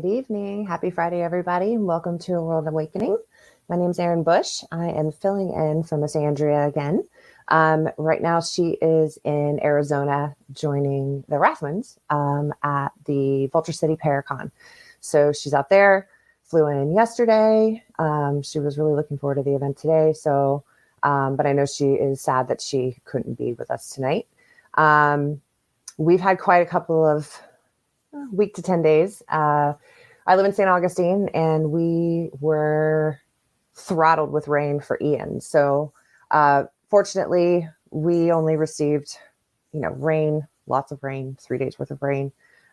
Good evening. Happy Friday, everybody, and welcome to A World Awakening. My name is Erin Bush. I am filling in for Miss Andrea again. Right now, she is in Arizona joining the Rathmans at the Vulture City Paracon. So she's out there, flew in yesterday. She was really looking forward to the event today. But I know she is sad that she couldn't be with us tonight. We've had quite a couple of week to 10 days. I live in St. Augustine, and we were throttled with rain for Ian. So fortunately, we only received, rain, lots of rain, 3 days worth of rain,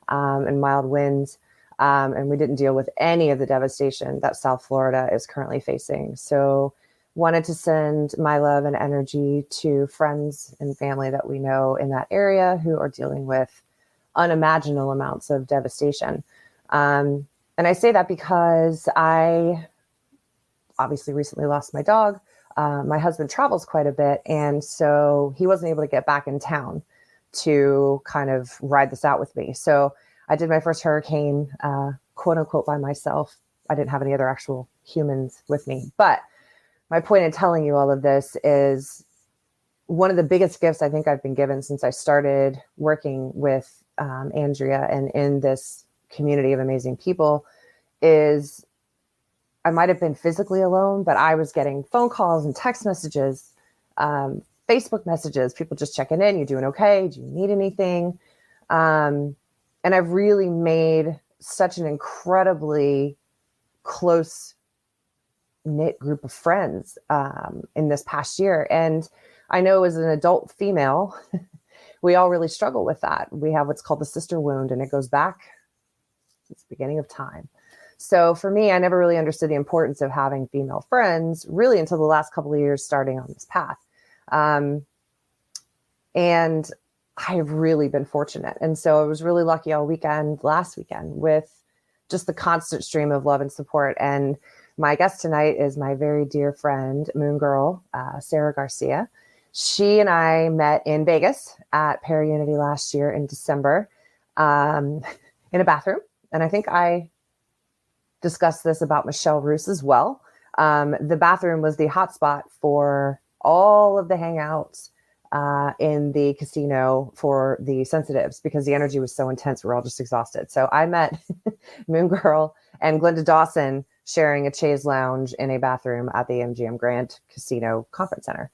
and mild winds. And we didn't deal with any of the devastation that South Florida is currently facing. So wanted to send my love and energy to friends and family that we know in that area who are dealing with unimaginable amounts of devastation. And I say that because I obviously recently lost my dog. My husband travels quite a bit, and so he wasn't able to get back in town to kind of ride this out with me. So I did my first hurricane, quote unquote, by myself. I didn't have any other actual humans with me. But my point in telling you all of this is one of the biggest gifts I think I've been given since I started working with Andrea and in this community of amazing people is I might have been physically alone, but I was getting phone calls and text messages, Facebook messages, people just checking in. You doing okay? Do you need anything? And I've really made such an incredibly close knit group of friends in this past year. And I know as an adult female, we all really struggle with that. We have what's called the sister wound, and it goes back since the beginning of time. So for me, I never really understood the importance of having female friends really until the last couple of years starting on this path. And I've really been fortunate. And so I was really lucky last weekend, with just the constant stream of love and support. And my guest tonight is my very dear friend, Moon Girl, Sarah Garcia. She and I met in Vegas at Para-Unity last year in December in a bathroom. And I think I discussed this about Michelle Roos as well. The bathroom was the hotspot for all of the hangouts in the casino for the sensitives because the energy was so intense. We're all just exhausted. So I met Moon Girl and Glenda Dawson sharing a chaise lounge in a bathroom at the MGM Grand Casino Conference Center.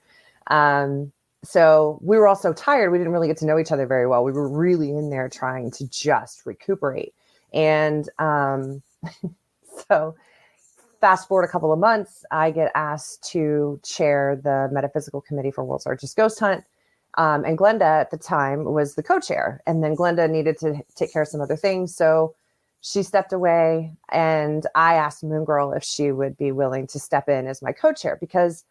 So we were all so tired. We didn't really get to know each other very well. We were really in there trying to just recuperate. And so fast forward a couple of months, I get asked to chair the metaphysical committee for World's Largest Ghost Hunt. And Glenda at the time was the co-chair. And then Glenda needed to take care of some other things. So she stepped away, and I asked Moon Girl if she would be willing to step in as my co-chair because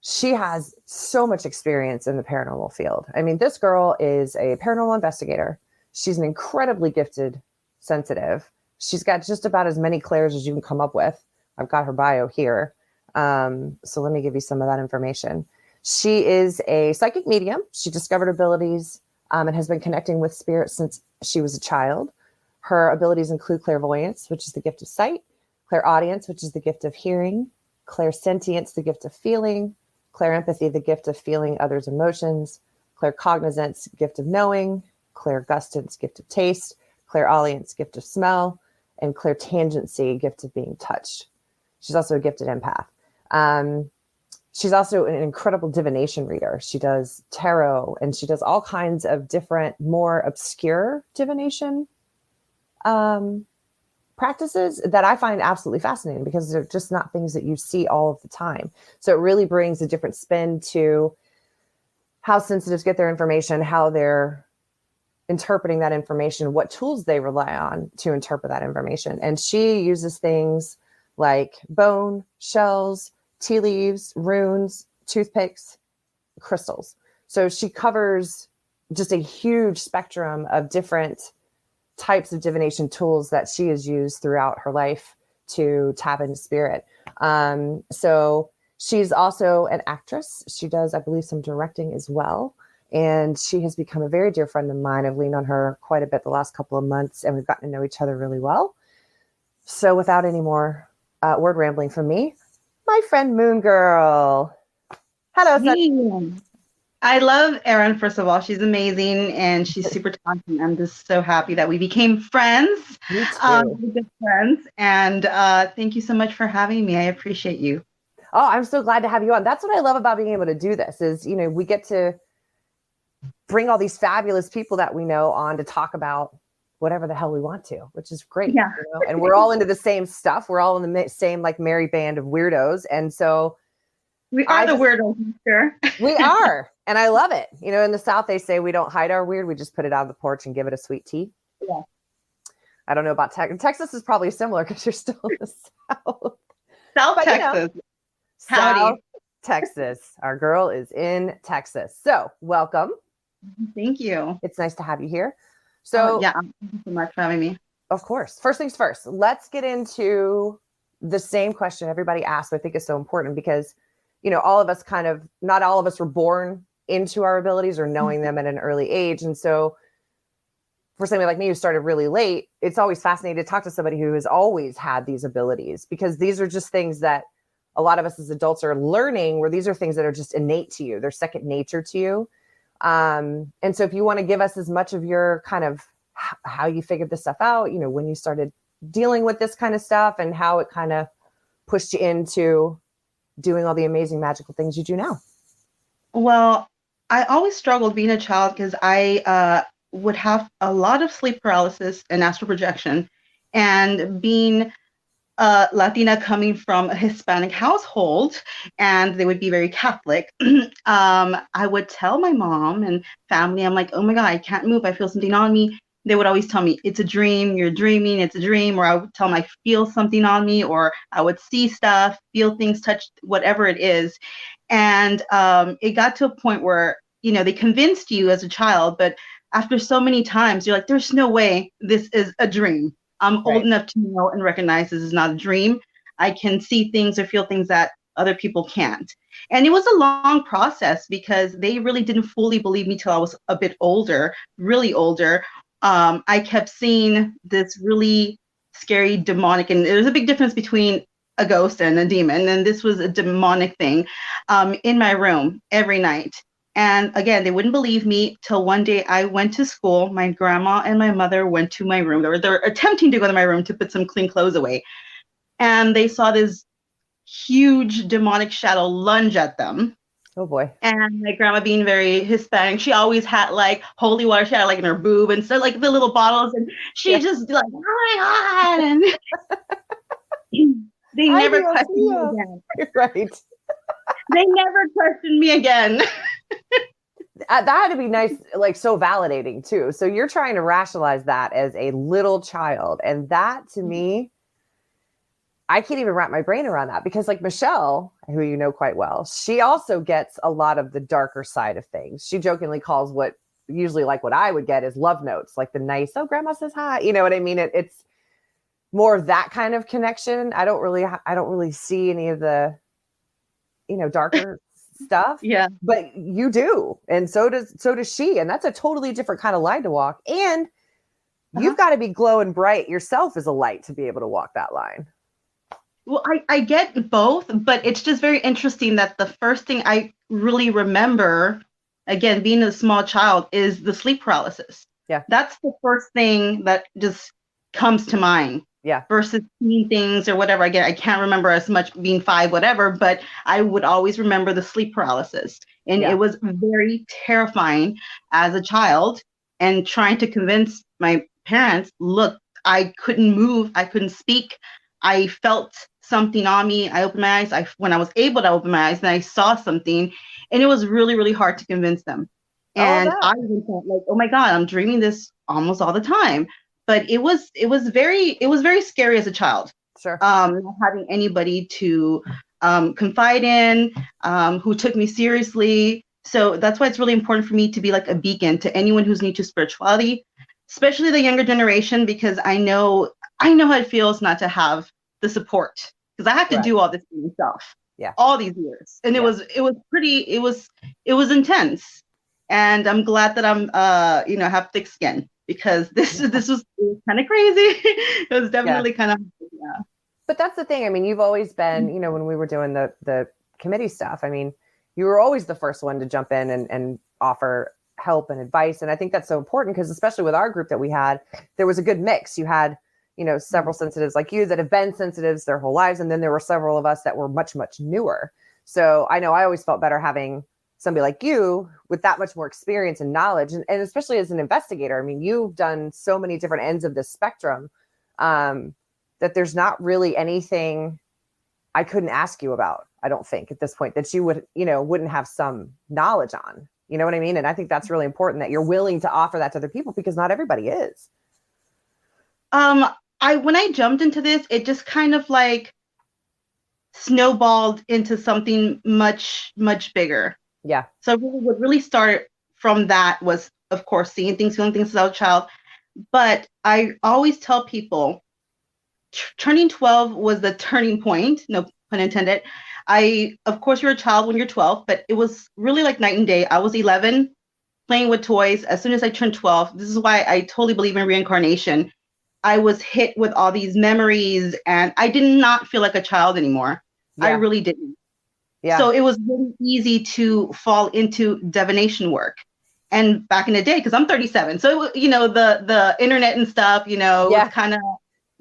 she has so much experience in the paranormal field. I mean, this girl is a paranormal investigator. She's an incredibly gifted sensitive. She's got just about as many clairs as you can come up with. I've got her bio here. So let me give you some of that information. She is a psychic medium. She discovered abilities and has been connecting with spirits since she was a child. Her abilities include clairvoyance, which is the gift of sight, clairaudience, which is the gift of hearing, clairsentience, the gift of feeling, clairempathy, the gift of feeling others' emotions, claircognizance, gift of knowing, clairgustance, gift of taste, clairaudience, gift of smell, and clairtangency, gift of being touched. She's also a gifted empath. She's also an incredible divination reader. She does tarot, and she does all kinds of different, more obscure divination practices that I find absolutely fascinating because they're just not things that you see all of the time. So it really brings a different spin to how sensitives get their information, how they're interpreting that information, what tools they rely on to interpret that information. And she uses things like bone, shells, tea leaves, runes, toothpicks, crystals. So she covers just a huge spectrum of different types of divination tools that she has used throughout her life to tap into spirit. So she's also an actress. She does, I believe, some directing as well. And she has become a very dear friend of mine. I've leaned on her quite a bit the last couple of months, and we've gotten to know each other really well. So without any more word rambling from me, my friend Moon Girl. Hello, Sun. Hey, I love Erin, first of all. She's amazing and she's super talented. I'm just so happy that we became friends, Me too. really good friends. And thank you so much for having me. I appreciate you. Oh, I'm so glad to have you on. That's what I love about being able to do this is, we get to bring all these fabulous people that we know on to talk about whatever the hell we want to, which is great. Yeah, And we're all into the same stuff. We're all in the same like merry band of weirdos. And so we are I the just, weirdos, sure. we are, and I love it. In the South, they say we don't hide our weird. We just put it on the porch and give it a sweet tea. Yeah. I don't know about Texas. Texas is probably similar because you're still in the South. South But, Texas. South Howdy. Texas. Our girl is in Texas. So welcome. Thank you. It's nice to have you here. So yeah, thank you so much for having me. of course, first things first, let's get into the same question everybody asks. I think is so important because, all of us not all of us were born into our abilities or knowing them at an early age. And so for somebody like me who started really late, it's always fascinating to talk to somebody who has always had these abilities, because these are just things that a lot of us as adults are learning, where these are things that are just innate to you. They're second nature to you. And so if you want to give us as much of your kind of how you figured this stuff out, when you started dealing with this kind of stuff and how it kind of pushed you into doing all the amazing magical things you do now. Well, I always struggled being a child because I would have a lot of sleep paralysis and astral projection. And being Latina coming from a Hispanic household, and they would be very Catholic, I would tell my mom and family, I'm like, oh my God, I can't move. I feel something on me. They would always tell me, it's a dream, you're dreaming, it's a dream. Or I would tell them I feel something on me, or I would see stuff, feel things, touch, whatever it is. And it got to a point where, they convinced you as a child, but after so many times, you're like, there's no way this is a dream. I'm old Right. enough to know and recognize this is not a dream. I can see things or feel things that other people can't. And it was a long process because they really didn't fully believe me till I was a bit older, really older. I kept seeing this really scary demonic, and there's a big difference between a ghost and a demon. And this was a demonic thing in my room every night. And again, they wouldn't believe me till one day I went to school. My grandma and my mother went to my room. They're attempting to go to my room to put some clean clothes away. And they saw this huge demonic shadow lunge at them. Oh boy. And my grandma being very Hispanic, she always had like holy water. She had like in her boob and so like the little bottles. And she just like, oh my God. And they never questioned me again. Right. They never questioned me again. That had to be nice, like so validating too. So you're trying to rationalize that as a little child. And that to me, I can't even wrap my brain around that, because like Michelle, who you know quite well, she also gets a lot of the darker side of things. She jokingly calls what usually like what I would get is love notes, like the nice, oh, grandma says hi. You know what I mean? It's more of that kind of connection. I don't really see any of the, darker stuff. Yeah. But you do. And so does she. And that's a totally different kind of line to walk. And you've got to be glowing bright yourself as a light to be able to walk that line. Well, I get both, but it's just very interesting that the first thing I really remember, again, being a small child, is the sleep paralysis. Yeah. That's the first thing that just comes to mind. Yeah. Versus seeing things or whatever. Again, I can't remember as much being 5, whatever, but I would always remember the sleep paralysis. And it was very terrifying as a child, and trying to convince my parents, look, I couldn't move, I couldn't speak. I felt something on me. I opened my eyes. When I was able to open my eyes, and I saw something, and it was really, really hard to convince them. And I even felt like, oh my God, I'm dreaming this almost all the time. But it was very scary as a child. Sure. Not having anybody to confide in, who took me seriously. So that's why it's really important for me to be like a beacon to anyone who's new to spirituality, especially the younger generation, because I know how it feels not to have the support, because I have to do all this for myself. Yeah. All these years. And it was intense. And I'm glad that I'm have thick skin. because this was kind of crazy. It was Yeah. definitely kind of, yeah. But that's the thing. I mean, you've always been, when we were doing the committee stuff, I mean, you were always the first one to jump in and offer help and advice. And I think that's so important because especially with our group that we had, there was a good mix. You had, several sensitives like you that have been sensitives their whole lives. And then there were several of us that were much, much newer. So I know I always felt better having somebody like you with that much more experience and knowledge. And especially as an investigator, I mean, you've done so many different ends of the spectrum. That there's not really anything I couldn't ask you about, I don't think at this point that you would, wouldn't have some knowledge on, you know what I mean? And I think that's really important that you're willing to offer that to other people because not everybody is. Um, when I jumped into this, it just kind of like snowballed into something much, much bigger. Yeah. So what really started from that was, of course, seeing things, feeling things as a child. But I always tell people turning 12 was the turning point, no pun intended. Of course, you're a child when you're 12, but it was really like night and day. I was 11 playing with toys. As soon as I turned 12, this is why I totally believe in reincarnation. I was hit with all these memories and I did not feel like a child anymore. Yeah. I really didn't. Yeah. So it was really easy to fall into divination work. And back in the day, because I'm 37, so the internet and stuff, was kind of,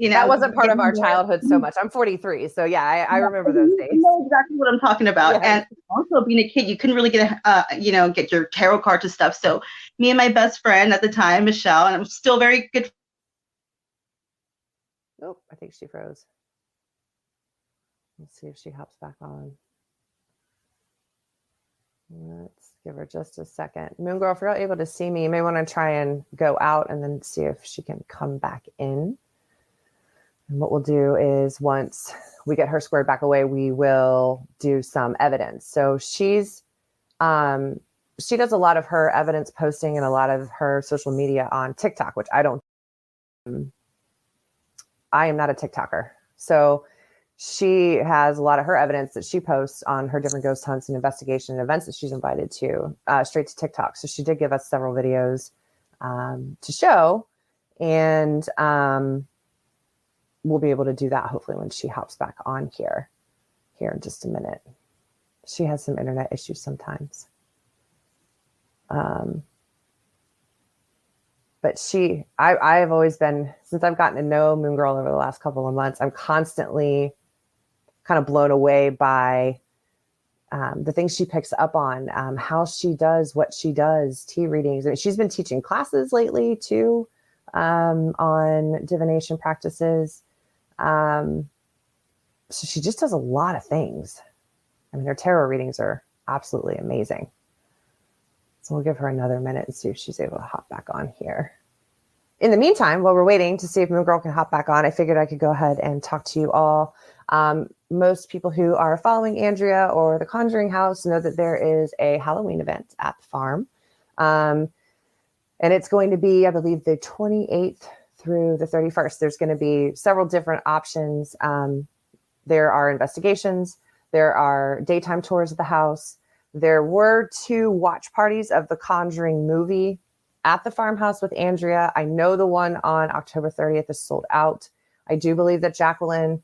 that wasn't part of our childhood so much. I'm 43, so yeah, I remember those days. You know exactly what I'm talking about. Yeah. And also being a kid, you couldn't really get your tarot cards and stuff. So me and my best friend at the time, Michelle, and I'm still very good. Oh, I think she froze. Let's see if she hops back on. Let's give her just a second. Moon Girl, if you're able to see me, you may want to try and go out and then see if she can come back in. And what we'll do is once we get her squared back away, we will do some evidence. So she does a lot of her evidence posting and a lot of her social media on TikTok, which I am not a TikToker. So she has a lot of her evidence that she posts on her different ghost hunts and investigation and events that she's invited to straight to TikTok. So she did give us several videos to show, and we'll be able to do that hopefully when she hops back on here in just a minute. She has some internet issues sometimes. But I've always been, since I've gotten to know Moon Girl over the last couple of months, I'm constantly kind of blown away by the things she picks up on, how she does what she does, tea readings. I mean, she's been teaching classes lately too on divination practices. So she just does a lot of things. I mean, her tarot readings are absolutely amazing. So we'll give her another minute and see if she's able to hop back on here. In the meantime, while we're waiting to see if Moon Girl can hop back on, I figured I could go ahead and talk to you all. Most people who are following Andrea or the Conjuring House know that there is a Halloween event at the farm. And it's going to be, I believe, the 28th through the 31st. There's going to be several different options. There are investigations. There are daytime tours of the house. There were 2 watch parties of the Conjuring movie at the farmhouse with Andrea. I know the one on October 30th is sold out. I do believe that Jacqueline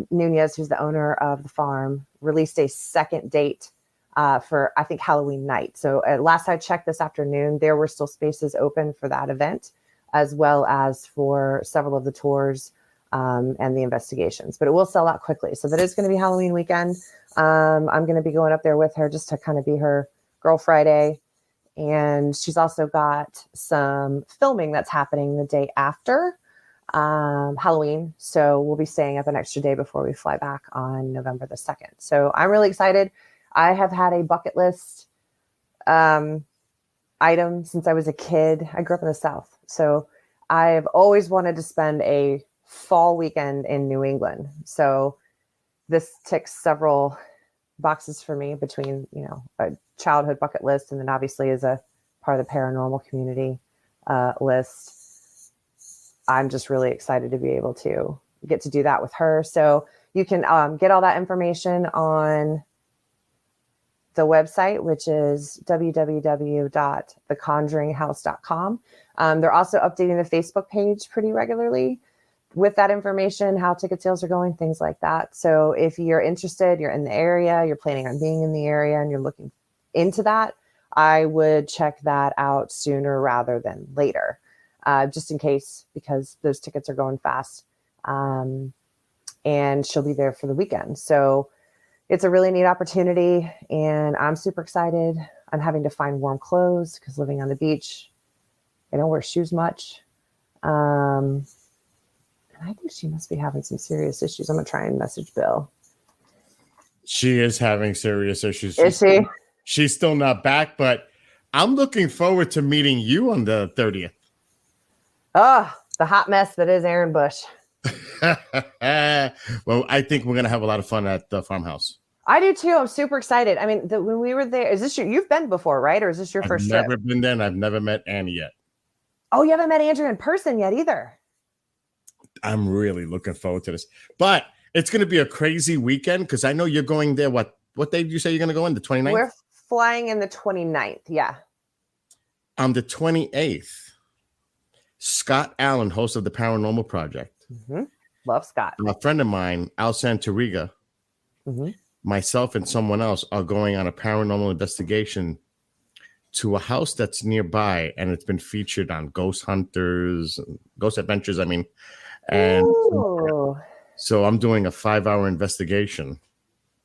Nunez, who's the owner of the farm, released a second date for, I think, Halloween night. So last I checked this afternoon, there were still spaces open for that event, as well as for several of the tours and the investigations. But it will sell out quickly. So that is going to be Halloween weekend. I'm going to be going up there with her just to kind of be her Girl Friday. And she's also got some filming that's happening the day after Halloween. So we'll be staying up an extra day before we fly back on November the 2nd. So I'm really excited. I have had a bucket list item since I was a kid. I grew up in the South. So I've always wanted to spend a fall weekend in New England. So this ticks several boxes for me between, a childhood bucket list and then obviously as a part of the paranormal community list. I'm just really excited to be able to get to do that with her. So you can get all that information on the website, which is www.theconjuringhouse.com. They're also updating the Facebook page pretty regularly with that information, how ticket sales are going, things like that. So if you're interested, you're in the area, you're planning on being in the area, and you're looking into that, I would check that out sooner rather than later, just in case, because those tickets are going fast. And she'll be there for the weekend. So it's a really neat opportunity, and I'm super excited. I'm having to find warm clothes because living on the beach, I don't wear shoes much. And I think she must be having some serious issues. I'm going to try and message Bill. She is having serious issues. Is she? She's still not back, but I'm looking forward to meeting you on the 30th. Oh, the hot mess that is Aaron Bush. Well, I think we're going to have a lot of fun at the farmhouse. I do too. I'm super excited. I mean, when we were there, you've been before, right? Or is this your first trip? I've never been there, and I've never met Annie yet. Oh, you haven't met Andrew in person yet either. I'm really looking forward to this. But it's going to be a crazy weekend because I know you're going there. What day did you say you're going to go in? The 29th? We're flying in the 29th. Yeah. On the 28th, Scott Allen, host of the Paranormal Project. Mm-hmm. Love Scott. A friend of mine, Al Santoriga, myself and someone else are going on a paranormal investigation to a house that's nearby, and it's been featured on Ghost Adventures. And so I'm doing a 5-hour investigation.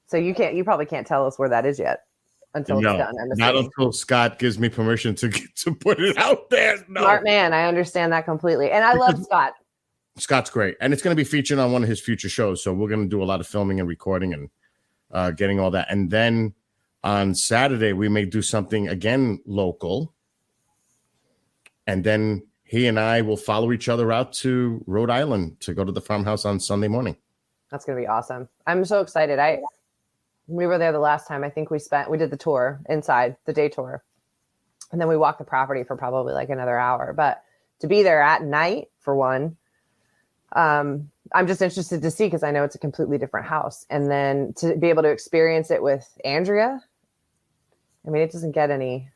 So you probably can't tell us where that is yet until it's done. Not until Scott gives me permission to put it out there. No. Smart man. I understand that completely. And I love Scott. Scott's great. And it's going to be featured on one of his future shows. So we're going to do a lot of filming and recording and getting all that. And then on Saturday, we may do something again local. And then he and I will follow each other out to Rhode Island to go to the farmhouse on Sunday morning. That's going to be awesome. I'm so excited. We were there the last time. I think we did the tour inside, the day tour. And then we walked the property for probably like another hour. But to be there at night, for one, I'm just interested to see, because I know it's a completely different house. And then to be able to experience it with Andrea, I mean, it doesn't get any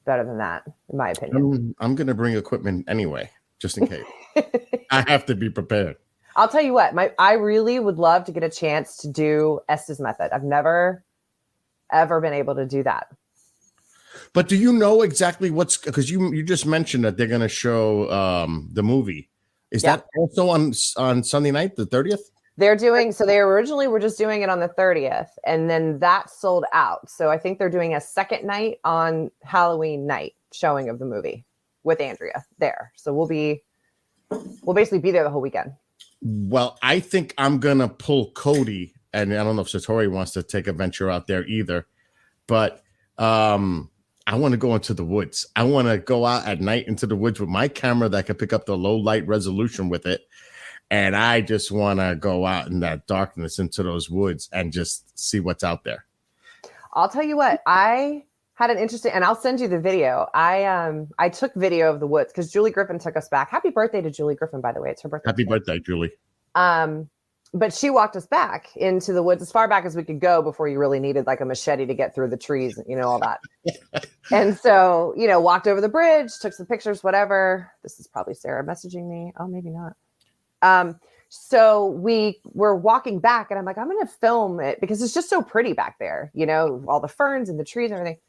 better than that, in my opinion. I'm going to bring equipment anyway, just in case. I have to be prepared. I'll tell you what, I really would love to get a chance to do Estes method. I've never, ever been able to do that. But do you know exactly because you just mentioned that they're going to show the movie. Is that also on Sunday night, the 30th? They originally were just doing it on the 30th, and then that sold out. So I think they're doing a second night on Halloween night showing of the movie with Andrea there. So we'll basically be there the whole weekend. Well, I think I'm going to pull Cody, and I don't know if Satori wants to take a venture out there either, but I want to go into the woods. I want to go out at night into the woods with my camera that can pick up the low light resolution with it. And I just want to go out in that darkness into those woods and just see what's out there. I'll tell you what, I had an interesting, and I'll send you the video. I took video of the woods because Julie Griffin took us back. Happy birthday to Julie Griffin, by the way. It's her birthday. Happy birthday, Julie. But she walked us back into the woods as far back as we could go before you really needed like a machete to get through the trees, all that. And so, walked over the bridge, took some pictures, whatever. This is probably Sarah messaging me. Oh, maybe not. So we were walking back, and I'm like, I'm going to film it because it's just so pretty back there, all the ferns and the trees and everything.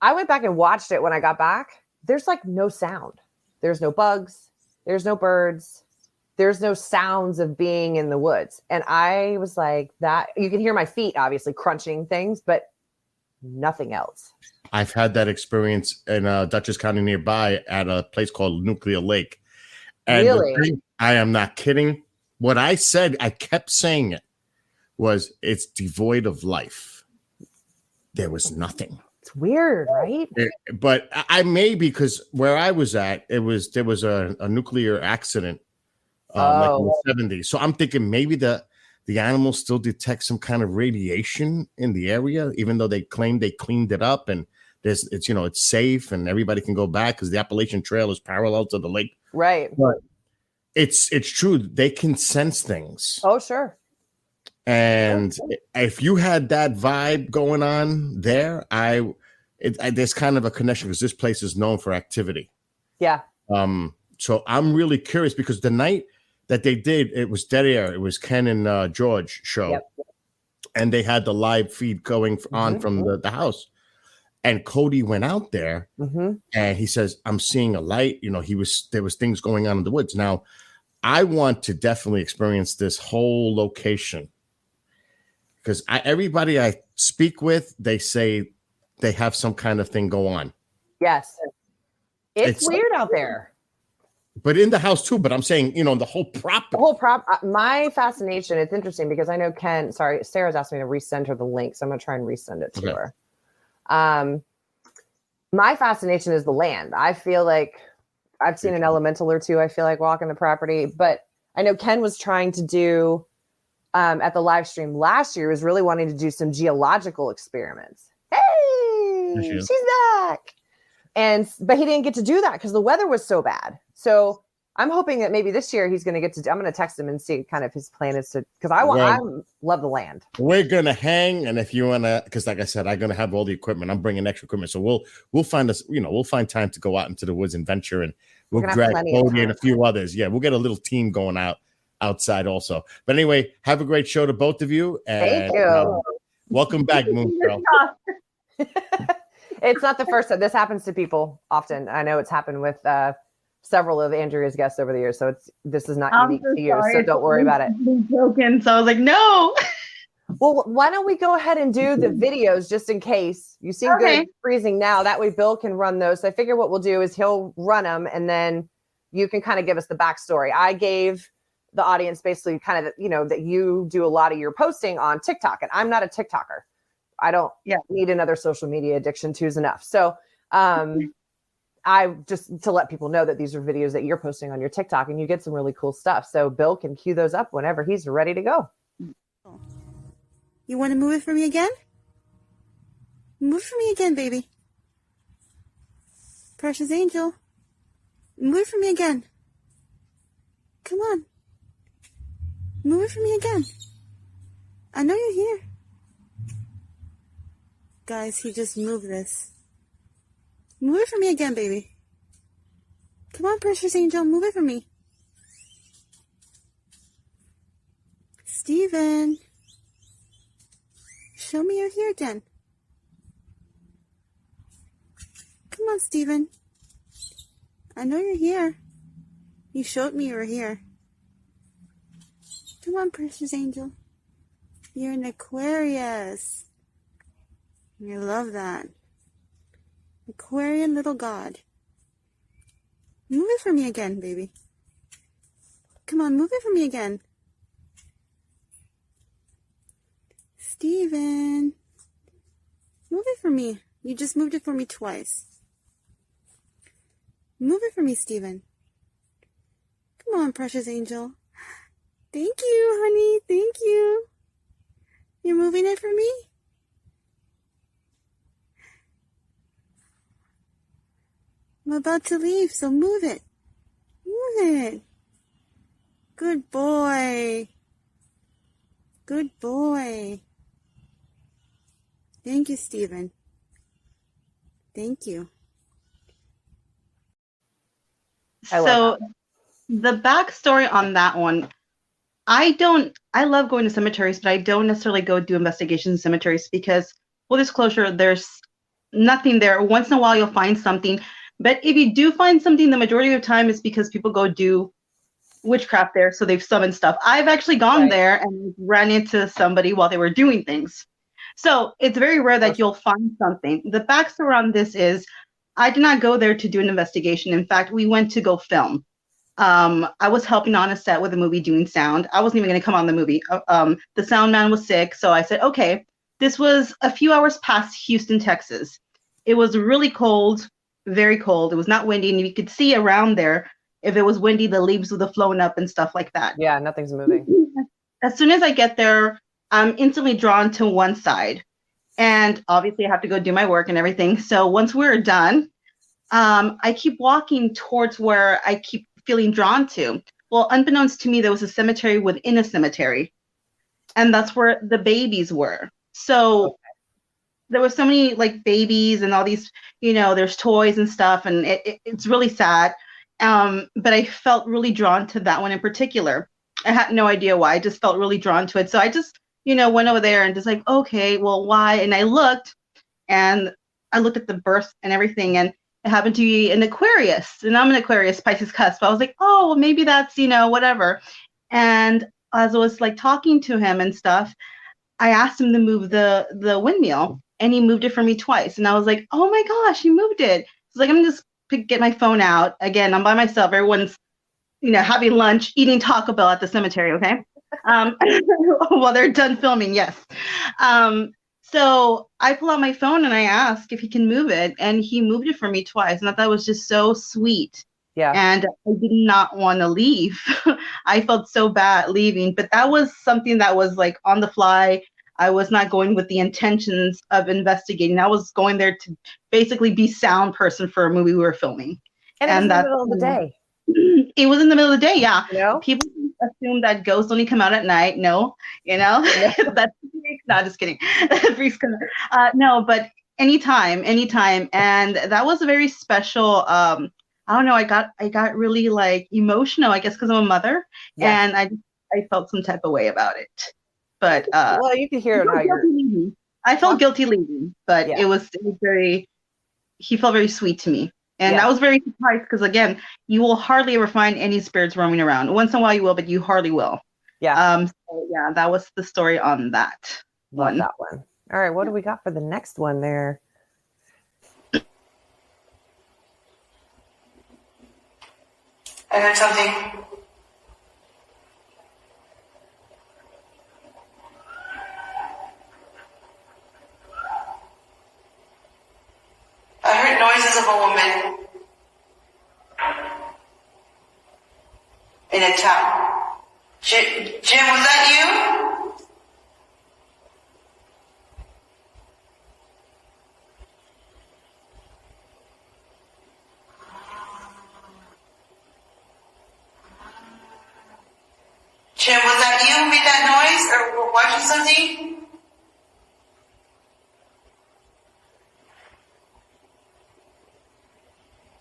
I went back and watched it when I got back. There's like no sound. There's no bugs. There's no birds. There's no sounds of being in the woods. And I was like, that you can hear my feet obviously crunching things, but nothing else. I've had that experience in Dutchess County nearby at a place called Nuclear Lake. And really? I am not kidding. What I said, I kept saying it, was it's devoid of life. There was nothing. It's weird, right? But I may, because where I was at, there was a nuclear accident like in the 70s. So I'm thinking maybe the animals still detect some kind of radiation in the area, even though they claim they cleaned it up and it's safe and everybody can go back because the Appalachian Trail is parallel to the lake. Right. But it's true. They can sense things. Oh, sure. And if you had that vibe going on there, there's kind of a connection because this place is known for activity. Yeah. So I'm really curious because the night that they did, it was dead air. It was Ken and George show. Yep. And they had the live feed going on from the house. And Cody went out there and he says, I'm seeing a light. You know, there was things going on in the woods. Now, I want to definitely experience this whole location because everybody I speak with, they say they have some kind of thing go on. Yes. It's weird out there. But in the house too, but I'm saying, you know, the whole prop. My fascination, it's interesting because I know Sarah's asked me to resend her the link, so I'm going to try and resend it to her. My fascination is the land. I feel like I've seen an elemental or two, I feel like, walking the property, but I know Ken was trying to do at the live stream last year, was really wanting to do some geological experiments. Hey, she's back. But he didn't get to do that because the weather was so bad. So I'm hoping that maybe this year he's going to get to. I'm going to text him and see kind of his plan is to, because I love the land. We're going to hang, and if you want to, because like I said, I'm going to have all the equipment. I'm bringing extra equipment, so we'll find us. You know, we'll find time to go out into the woods and venture, and we'll drag Cody and a few others. Yeah, we'll get a little team going outside also. But anyway, have a great show to both of you, and thank you. Welcome back, Moon Girl. It's not the first time. This happens to people often. I know it's happened with several of Andrea's guests over the years. So this is not unique to you. So don't worry about it. Joking. So I was like, no. Well, why don't we go ahead and do the videos just in case? You seem good freezing now. That way Bill can run those. So I figure what we'll do is he'll run them and then you can kind of give us the backstory. I gave the audience basically kind of, you know, that you do a lot of your posting on TikTok, and I'm not a TikToker. I don't need another social media addiction. Two's enough. So I just to let people know that these are videos that you're posting on your TikTok and you get some really cool stuff. So Bill can cue those up whenever he's ready to go. You want to move it for me again? Move it for me again, baby. Precious angel. Move it for me again. Come on. Move it for me again. I know you're here. Guys, he just moved this. Move it for me again, baby. Come on, precious angel, move it for me. Steven. Show me you're here again. Come on, Steven. I know you're here. You showed me you were here. Come on, precious angel. You're an Aquarius. I love that. Aquarian little god. Move it for me again, baby. Come on, move it for me again. Steven. Move it for me. You just moved it for me twice. Move it for me, Steven. Come on, precious angel. Thank you, honey. Thank you. You're moving it for me? I'm about to leave, so move it. Move it. Good boy. Good boy. Thank you, Steven. Thank you. So the backstory on that one, I love going to cemeteries, but I don't necessarily go do investigations in cemeteries because, full disclosure, there's nothing there. Once in a while, you'll find something. But if you do find something, the majority of the time is because people go do witchcraft there, so they've summoned stuff. I've actually gone there and ran into somebody while they were doing things. So it's very rare that you'll find something. The backstory on this is I did not go there to do an investigation. In fact, we went to go film. I was helping on a set with a movie doing sound. I wasn't even going to come on the movie. The sound man was sick, so I said, okay. This was a few hours past Houston, Texas. It was really cold, very cold. It was not windy, and you could see around there. If it was windy, the leaves would have flown up and stuff like that. Yeah, nothing's moving. As soon as I get there, I'm instantly drawn to one side. And obviously, I have to go do my work and everything. So once we're done, I keep walking towards where I keep feeling drawn to. Well, unbeknownst to me, there was a cemetery within a cemetery. and that's where the babies were. So there was so many like babies and all these, there's toys and stuff, and it's really sad. But I felt really drawn to that one in particular. I had no idea why. I just felt really drawn to it. So I just, went over there and just like, okay, well, why? And I looked at the birth and everything, and it happened to be an Aquarius, and I'm an Aquarius Pisces cusp. I was like, oh, well, maybe that's, whatever. And as I was like talking to him and stuff, I asked him to move the windmill, and he moved it for me twice. And I was like, oh my gosh, he moved it. So like, I'm just get my phone out. Again, I'm by myself. Everyone's, having lunch, eating Taco Bell at the cemetery, okay? While they're done filming, yes. So I pull out my phone and I ask if he can move it, and he moved it for me twice. And I thought that was just so sweet. Yeah. And I did not want to leave. I felt so bad leaving, but that was something that was like on the fly. I was not going with the intentions of investigating. I was going there to basically be sound person for a movie we were filming. And it was in the middle of the day. It was in the middle of the day, yeah. People assume that ghosts only come out at night. No, that's not just kidding. Freaks come out. No, but anytime. And that was a very special, I don't know, I got really like emotional, I guess, because I'm a mother, and I felt some type of way about it. But well, you can hear it how you're. I felt guilty leaving, but it was very. He felt very sweet to me, and I was very surprised because again, you will hardly ever find any spirits roaming around. Once in a while you will, but you hardly will. Yeah. So yeah, that was the story on that. Love that one. All right, what do we got for the next one there? I heard something. I heard noises of a woman in a town. Jim, was that you? Jim, was that you who made that noise or were watching something?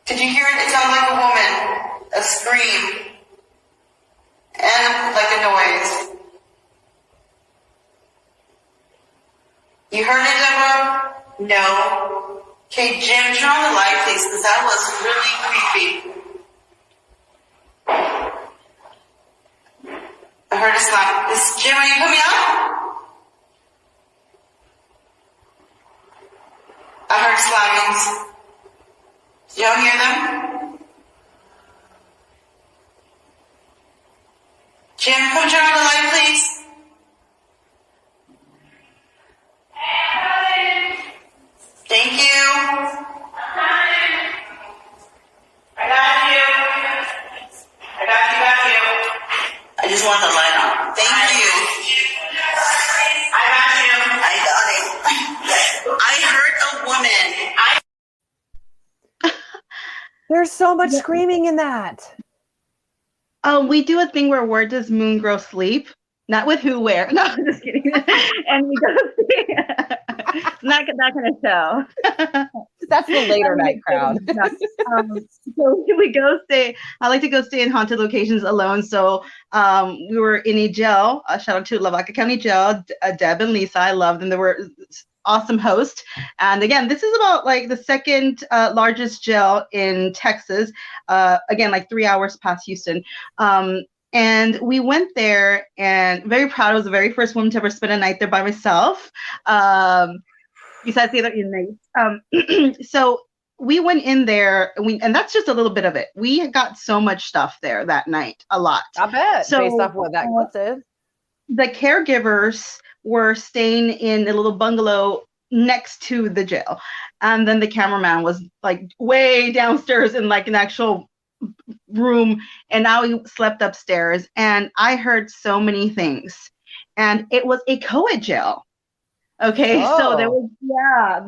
Did you hear it? It sounded like a woman, a scream, and like a noise. You heard it, Deborah? No. Okay, Jim, turn on the light, please, because that was really creepy. I heard a slap. Jim, are you coming out? I heard slappings. Did y'all hear them? Jim, come turn on the light, please. Thank you. I got you. I just want the light on. Thank you. I got you. I got it. I heard a woman. There's so much screaming in that. We do a thing where does Moon grow sleep? Not with who, where. No, I'm just kidding. And we go see. Not that kind of show. That's the later night crowd. So we go stay. I like to go stay in haunted locations alone. So we were in a jail. Shout out to Lavaca County Jail. Deb and Lisa, I love them. They were awesome host. And again, this is about like the second largest jail in Texas. Again, like 3 hours past Houston. And we went there, and very proud. I was the very first woman to ever spend a night there by myself. Besides the other inmates. So we went in there, and that's just a little bit of it. We got so much stuff there that night, a lot. I bet, so, based off what that clip is. The caregivers were staying in a little bungalow next to the jail. And then the cameraman was like way downstairs in like an actual room, and now he slept upstairs. And I heard so many things. And it was a co-ed jail. Okay, so there was,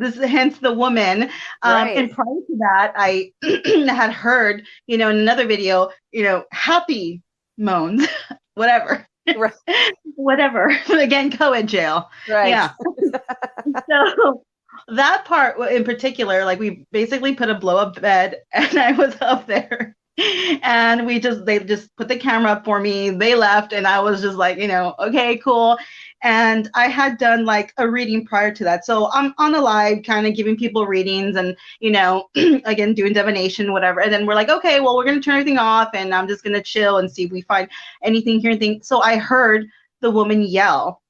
this hence the woman. Right. And prior to that, I had heard, in another video, happy moans, whatever. Right. Whatever. Again, co-ed jail. Right. Yeah. So that part in particular, like we basically put a blow up bed and I was up there and they just put the camera up for me. They left and I was just like, okay, cool. And I had done like a reading prior to that. So I'm on a live kind of giving people readings and, again, doing divination, whatever. And then we're like, okay, well, we're going to turn everything off and I'm just going to chill and see if we find anything here. So I heard the woman yell,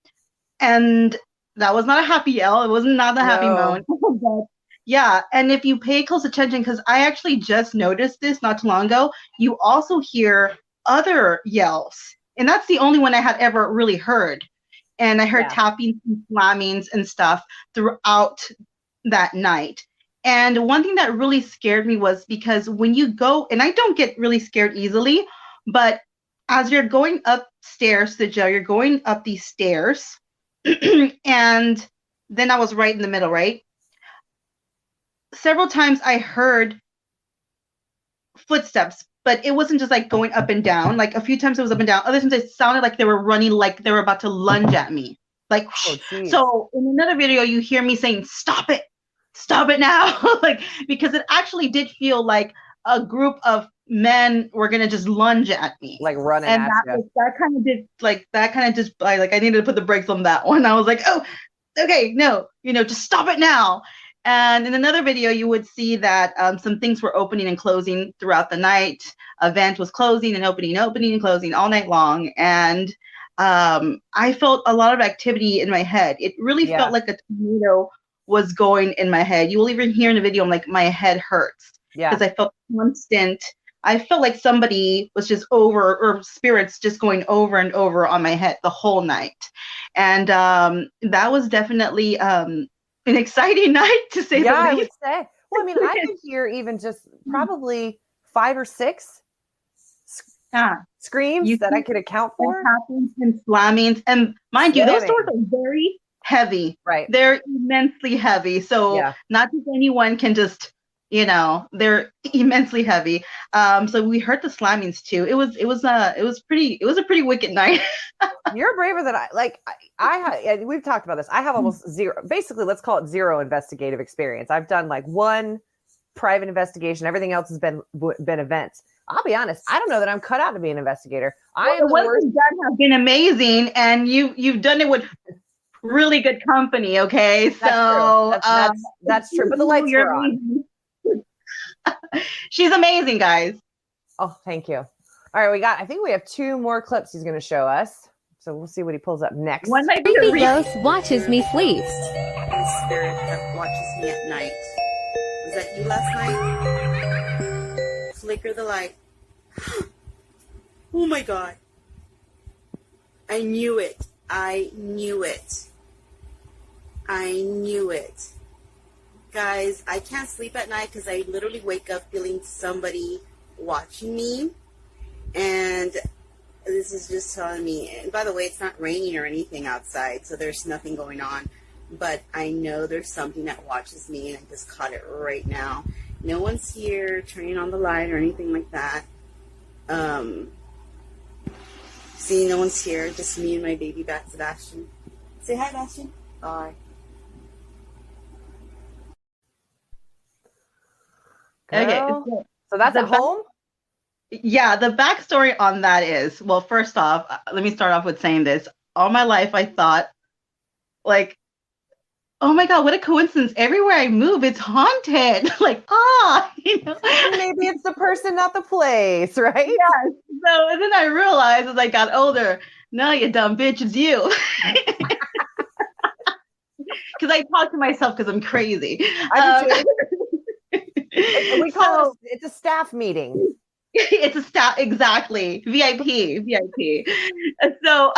and that was not a happy yell. It was not the happy moan. But yeah. And if you pay close attention, because I actually just noticed this not too long ago, you also hear other yells. And that's the only one I had ever really heard. And I heard tappings and slammings and stuff throughout that night. And one thing that really scared me was because when you go, and I don't get really scared easily, but as you're going upstairs to the jail, you're going up these stairs. And then I was right in the middle, right? Several times I heard footsteps, but it wasn't just like going up and down. Like a few times it was up and down. Other times it sounded like they were running, like they were about to lunge at me. Like, so in another video, you hear me saying, stop it now. Like, because it actually did feel like a group of men were going to just lunge at me. Like running and at you. That kind of just like, I needed to put the brakes on that one. I was like, oh, okay, no, just stop it now. And in another video, you would see that some things were opening and closing throughout the night. A vent was closing and opening and closing all night long. And I felt a lot of activity in my head. It really felt like a tornado was going in my head. You will even hear in the video, like my head hurts. Yeah. Because I felt constant. I felt like somebody was just or spirits just going over and over on my head the whole night. And that was definitely an exciting night, to say the least. I would say. Well, I mean, I could hear even just probably 5 or 6 screams that I could account for. And slammings. And mind you, those doors are very heavy. Right. They're immensely heavy. So not just anyone can just, they're immensely heavy. So we heard the slammings too. It was a pretty wicked night. You're braver than we've talked about this. I have almost zero, basically, let's call it zero investigative experience. I've done like one private investigation. Everything else has been events. I'll be honest. I don't know that I'm cut out to be an investigator. The ones you've done have been amazing, and you've done it with really good company. Okay, that's true. But the lights were on. She's amazing, guys. Oh, thank you. All right, I think we have 2 more clips he's going to show us. So we'll see what he pulls up next. One might be Creepy ghost watches me sleep. The spirit that watches me at night. Was that you last night? Flicker the light. Oh my God. I knew it. I knew it. I knew it. Guys, I can't sleep at night because I literally wake up feeling somebody watching me. And this is just telling me, and by the way, it's not raining or anything outside, so there's nothing going on. But I know there's something that watches me, and I just caught it right now. No one's here turning on the light or anything like that. See, no one's here, just me and my baby bat, Sebastian. Say hi, Sebastian. Bye. Okay. So that's at home? Yeah, the backstory on that is, well, first off, let me start off with saying this. All my life, I thought, like, oh my God, what a coincidence. Everywhere I move, it's haunted. Like, Maybe it's the person, not the place, right? Yes. So, and then I realized as I got older, no, you dumb bitch, it's you. Because I talk to myself because I'm crazy. I do too. We call it's a staff meeting. It's a staff, exactly. VIP. So,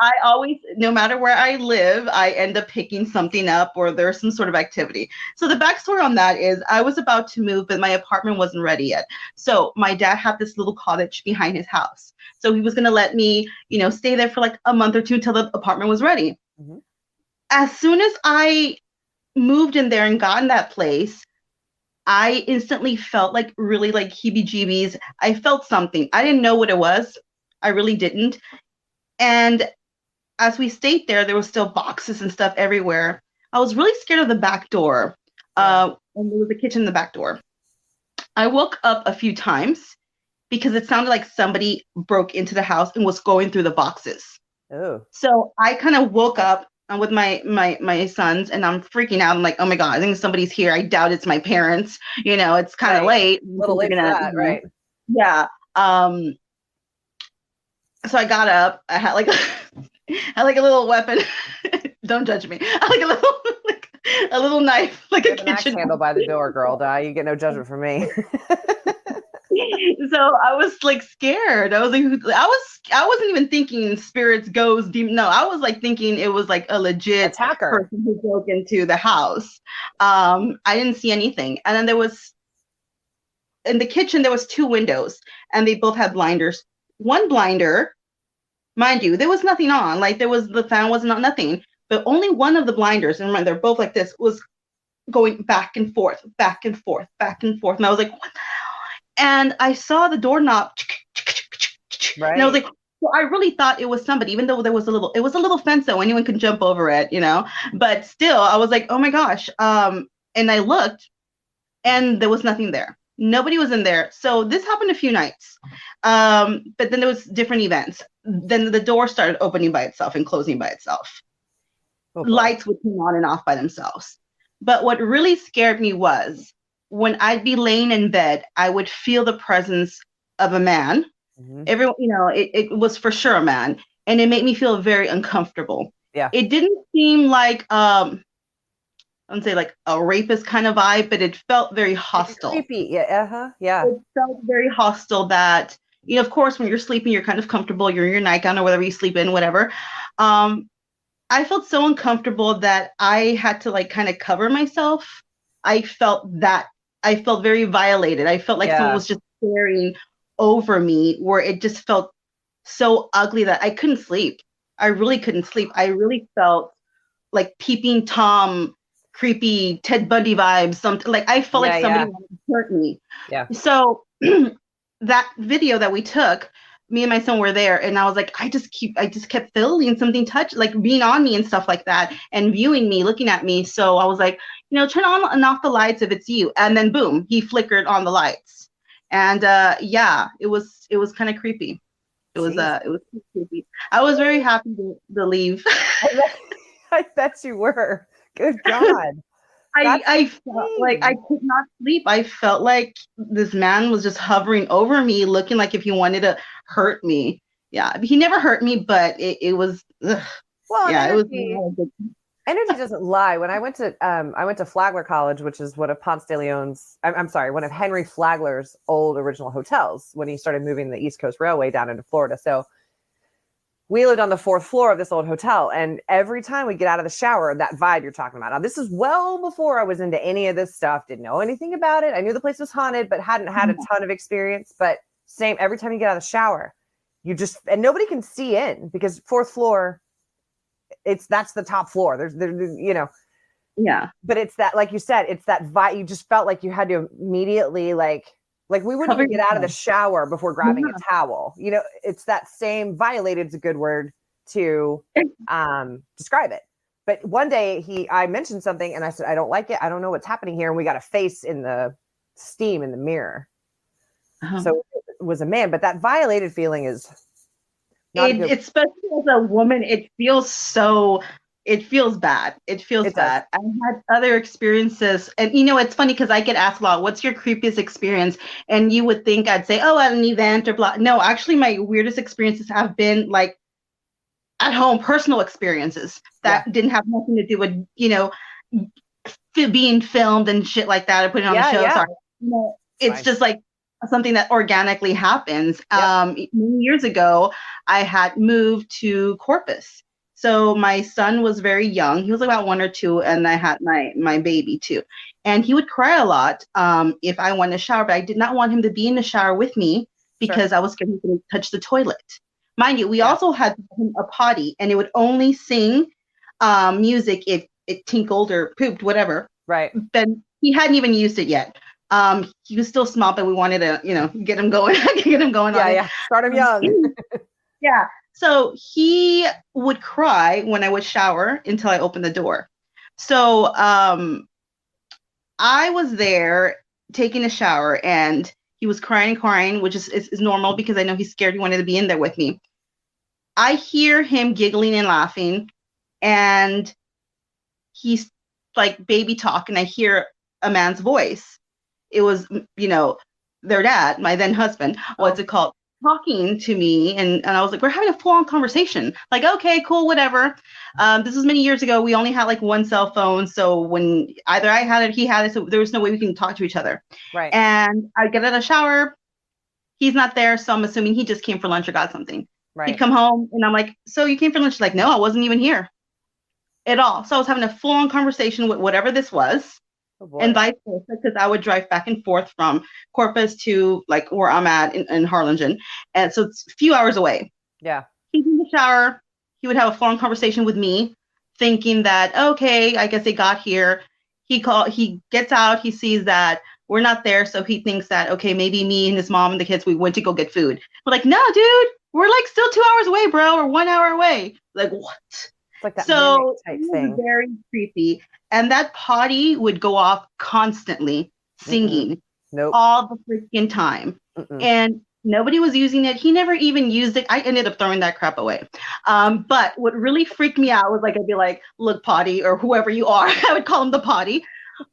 I always, no matter where I live, I end up picking something up or there's some sort of activity. So the backstory on that is I was about to move, but my apartment wasn't ready yet. So my dad had this little cottage behind his house. So he was going to let me, stay there for like a month or 2 until the apartment was ready. Mm-hmm. As soon as I moved in there and got in that place, I instantly felt like really like heebie-jeebies. I felt something. I didn't know what it was. I really didn't. And as we stayed there was still boxes and stuff everywhere. I was really scared of the back door. And there was a kitchen in the back door. I woke up a few times because it sounded like somebody broke into the house and was going through the boxes. Oh. So I kind of woke up with my sons, and I'm freaking out. I'm like, oh my God, I think somebody's here. I doubt it's my parents. You know, it's kind of late. A little late for that, right? Yeah. So I got up. I had like a little weapon. Don't judge me. I had like a little knife, like a kitchen axe handle by the door, girl. You get no judgment from me. So I was like scared. I was like, I wasn't even thinking spirits, ghosts, demon. No, I was like thinking it was like a legit attacker person who broke into the house. I didn't see anything. And then there was, in the kitchen, there was 2 windows, and they both had blinders. One blinder, mind you, there was nothing on. Like the fan was not nothing, but only one of the blinders, and remember, they're both like this, was going back and forth, back and forth, back and forth. And I was like, what the hell? And I saw the doorknob, right. And I was like, well, I really thought it was somebody, even though it was a little fence so anyone could jump over it, you know. But still, I was like, oh my gosh. And I looked, and there was nothing there. Nobody was in there. So this happened a few nights. But then there was different events. Then the door started opening by itself and closing by itself. Lights would turn on and off by themselves. But what really scared me was when I'd be laying in bed, I would feel the presence of a man. Mm-hmm. Everyone, you know, it was for sure a man, and it made me feel very uncomfortable. Yeah. It didn't seem like I don't say like a rapist kind of vibe, but it felt very hostile. Creepy. Yeah. Yeah. It felt very hostile that, you know, of course, when you're sleeping, you're kind of comfortable. You're in your nightgown or whatever you sleep in, whatever. I felt so uncomfortable that I had to like kind of cover myself. I felt very violated. I felt like someone was just staring over me, where it just felt so ugly that I couldn't sleep. I really couldn't sleep. I really felt like Peeping Tom, creepy Ted Bundy vibes. Something like I felt like somebody wanted to hurt me. Yeah. So that video that we took, me and my son were there, and I was like, I just kept feeling something touch, like being on me and stuff like that, and viewing me, looking at me. So I was like, you know, turn on and off the lights if it's you. And then boom, he flickered on the lights. And it was kind of creepy. It was creepy. I was very happy to leave. I bet you were. Good God. I felt like I could not sleep. I felt like this man was just hovering over me, looking like if he wanted to hurt me. Yeah, he never hurt me, but it was. Ugh. Well, yeah, energy doesn't lie. When I went to Flagler College, which is one of Ponce de Leon's. I'm sorry, one of Henry Flagler's old original hotels when he started moving the East Coast Railway down into Florida. So we lived on the 4th floor of this old hotel, and every time we get out of the shower, that vibe you're talking about. Now, this is well before I was into any of this stuff, didn't know anything about it. I knew the place was haunted, but hadn't had a ton of experience. But same, every time you get out of the shower, and nobody can see in because 4th floor, that's the top floor. There's you know. Yeah. But it's that, like you said, it's that vibe. You just felt like you had to immediately like we wouldn't even get out of the shower before grabbing a towel. You know, it's that same violated is a good word to describe it. But one day I mentioned something and I said, I don't like it. I don't know what's happening here. And we got a face in the steam in the mirror. Uh-huh. So it was a man, but that violated feeling is especially as a woman, it feels bad. It feels bad. I had other experiences, and you know, it's funny because I get asked a lot, what's your creepiest experience? And you would think I'd say, oh, at an event or blah. No, actually my weirdest experiences have been like at home, personal experiences that didn't have nothing to do with, you know, being filmed and shit like that or putting on a show. Sorry. You know, it's just like something that organically happens. Many years ago, I had moved to Corpus. So my son was very young. He was about 1 or 2, and I had my baby too. And he would cry a lot if I wanted to shower, but I did not want him to be in the shower with me because I was scared he was going to touch the toilet. Mind you, we also had a potty, and it would only sing music if it tinkled or pooped, whatever. Right. But he hadn't even used it yet. He was still small, but we wanted to, you know, get him going. Yeah. Start him young. Yeah. So he would cry when I would shower until I opened the door. So I was there taking a shower and he was crying and crying, which is normal because I know he's scared. He wanted to be in there with me. I hear him giggling and laughing, and he's like baby talk, and I hear a man's voice. It was, their dad, my then husband, what's it called, talking to me, and I was like, we're having a full-on conversation. Like, okay, cool, whatever. This was many years ago. We only had like one cell phone, so when either I had it, he had it, so there was no way we can talk to each other. Right. And I get out of the shower. He's not there, so I'm assuming he just came for lunch or got something. Right. He'd come home, and I'm like, so you came for lunch? She's like, no, I wasn't even here at all. So I was having a full-on conversation with whatever this was. Oh, and vice versa, because I would drive back and forth from Corpus to like where I'm at in Harlingen. And so it's a few hours away. Yeah. He's in the shower. He would have a full-on conversation with me, thinking that, okay, I guess they got here. He gets out. He sees that we're not there. So he thinks that, okay, maybe me and his mom and the kids, we went to go get food. We're like, no, dude, we're like still 2 hours away, bro, or 1 hour away. Like, what? It's like that So type it was thing. very creepy. And that potty would go off constantly, singing all the freaking time. And nobody was using it. He never even used it. I ended up throwing that crap away. But what really freaked me out was like, I'd be like, look, potty, or whoever you are, I would call him the potty.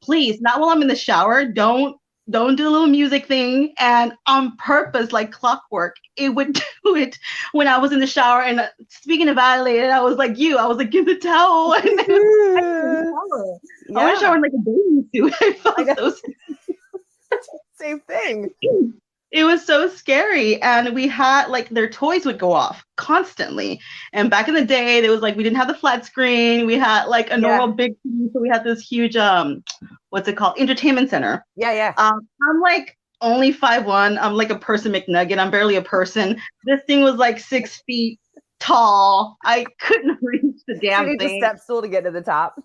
Please, not while I'm in the shower. Don't do the little music thing. And on purpose, like clockwork, it would do it when I was in the shower. And speaking of violated, I was like, give the towel. And then I want to shower in like a bathing suit. I felt so same thing. It was so scary. And we had like their toys would go off constantly. And back in the day, there was like, we didn't have the flat screen. We had like a normal big TV. So we had this huge, what's it called? Entertainment center. Yeah. I'm like only 5'1". I'm like a person McNugget. I'm barely a person. This thing was like 6 feet tall. I couldn't reach the damn you need thing. the step stool to get to the top.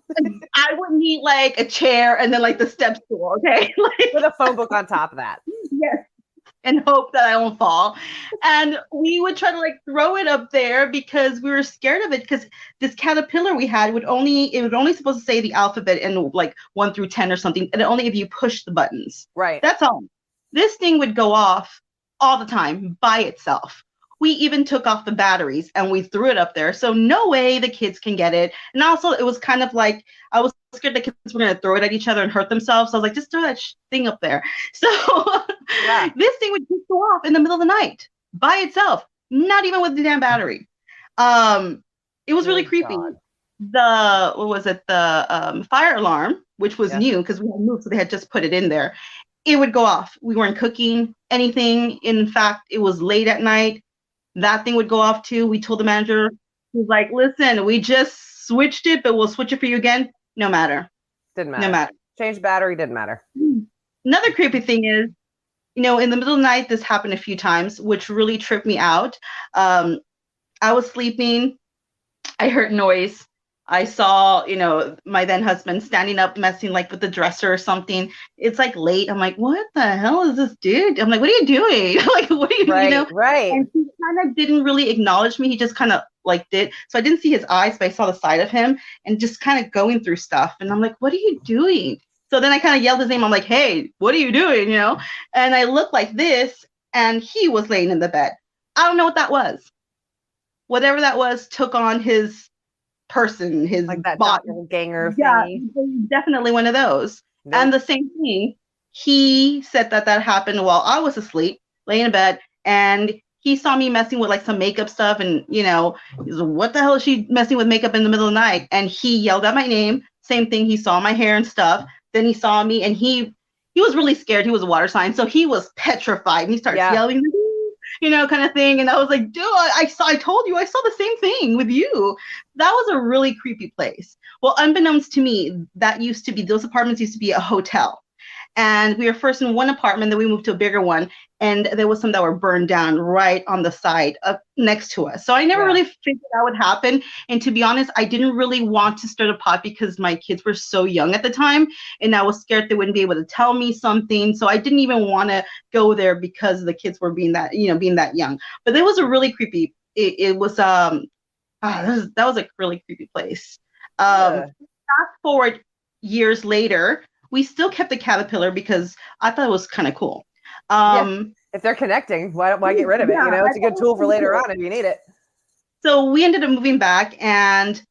I would need like a chair and then like the step stool, okay? Like, with a phone book on top of that. Yes. And hope that I won't fall. And we would try to like throw it up there because we were scared of it, because this caterpillar we had would only supposed to say the alphabet and like 1 through 10 or something, and only if you push the buttons. Right. That's all. This thing would go off all the time by itself. We even took off the batteries and we threw it up there. So no way the kids can get it. And also it was kind of like, I was scared the kids were going to throw it at each other and hurt themselves. So I was like, just throw that thing up there. So this thing would just go off in the middle of the night by itself, not even with the damn battery. It was really creepy. God. The fire alarm, which was new because we had moved, so they had just put it in there. It would go off. We weren't cooking anything. In fact, it was late at night. That thing would go off too. We told the manager, he's like, listen, we just switched it, but we'll switch it for you again. No matter. Didn't matter. No matter. Change battery, didn't matter. Another creepy thing is, in the middle of the night, this happened a few times, which really tripped me out. I was sleeping. I heard noise. I saw, my then husband standing up, messing like with the dresser or something. It's like late. I'm like, what the hell is this dude? I'm like, what are you doing? Like, what are you doing? Right. And he kind of didn't really acknowledge me. He just kind of like did. So I didn't see his eyes, but I saw the side of him and just kind of going through stuff. And I'm like, what are you doing? So then I kind of yelled his name. I'm like, hey, what are you doing? And I looked like this, and he was laying in the bed. I don't know what that was. Whatever that was took on his person, his like that doppelganger thing. Yeah, definitely one of those. Nope. And the same thing, he said that happened while I was asleep, laying in bed, and he saw me messing with like some makeup stuff, and he's like, what the hell is she messing with makeup in the middle of the night? And he yelled out my name. Same thing, he saw my hair and stuff. Then he saw me, and he was really scared. He was a water sign, so he was petrified, and he starts yelling, kind of thing. And I was like, dude, I told you, I saw the same thing with you. That was a really creepy place. Well, unbeknownst to me, those apartments used to be a hotel. And we were first in one apartment, then we moved to a bigger one. And there was some that were burned down right on the side next to us. So I never really figured that would happen. And to be honest, I didn't really want to stir the pot because my kids were so young at the time. And I was scared they wouldn't be able to tell me something. So I didn't even want to go there because the kids were being that young. But it was a really creepy it was that was a really creepy place. Ugh. Fast forward years later, we still kept the caterpillar because I thought it was kind of cool. If they're connecting, why get rid of it? You know, it's a good tool for later on if you need it. So we ended up moving back, and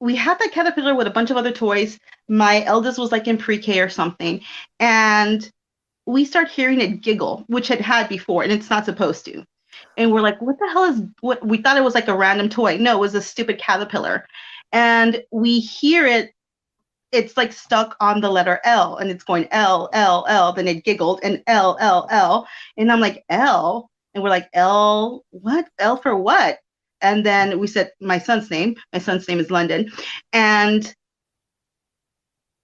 we had that caterpillar with a bunch of other toys. My eldest was like in pre-K or something, and we start hearing it giggle, which it had before, and it's not supposed to. And we're like, what the hell is what? We thought it was like a random toy. No, it was a stupid caterpillar. And we hear it, it's like stuck on the letter L, and it's going L, L, L. Then it giggled, and L, L, L. And I'm like, L? And we're like, L, what? L for what? And then we said my son's name. My son's name is London. And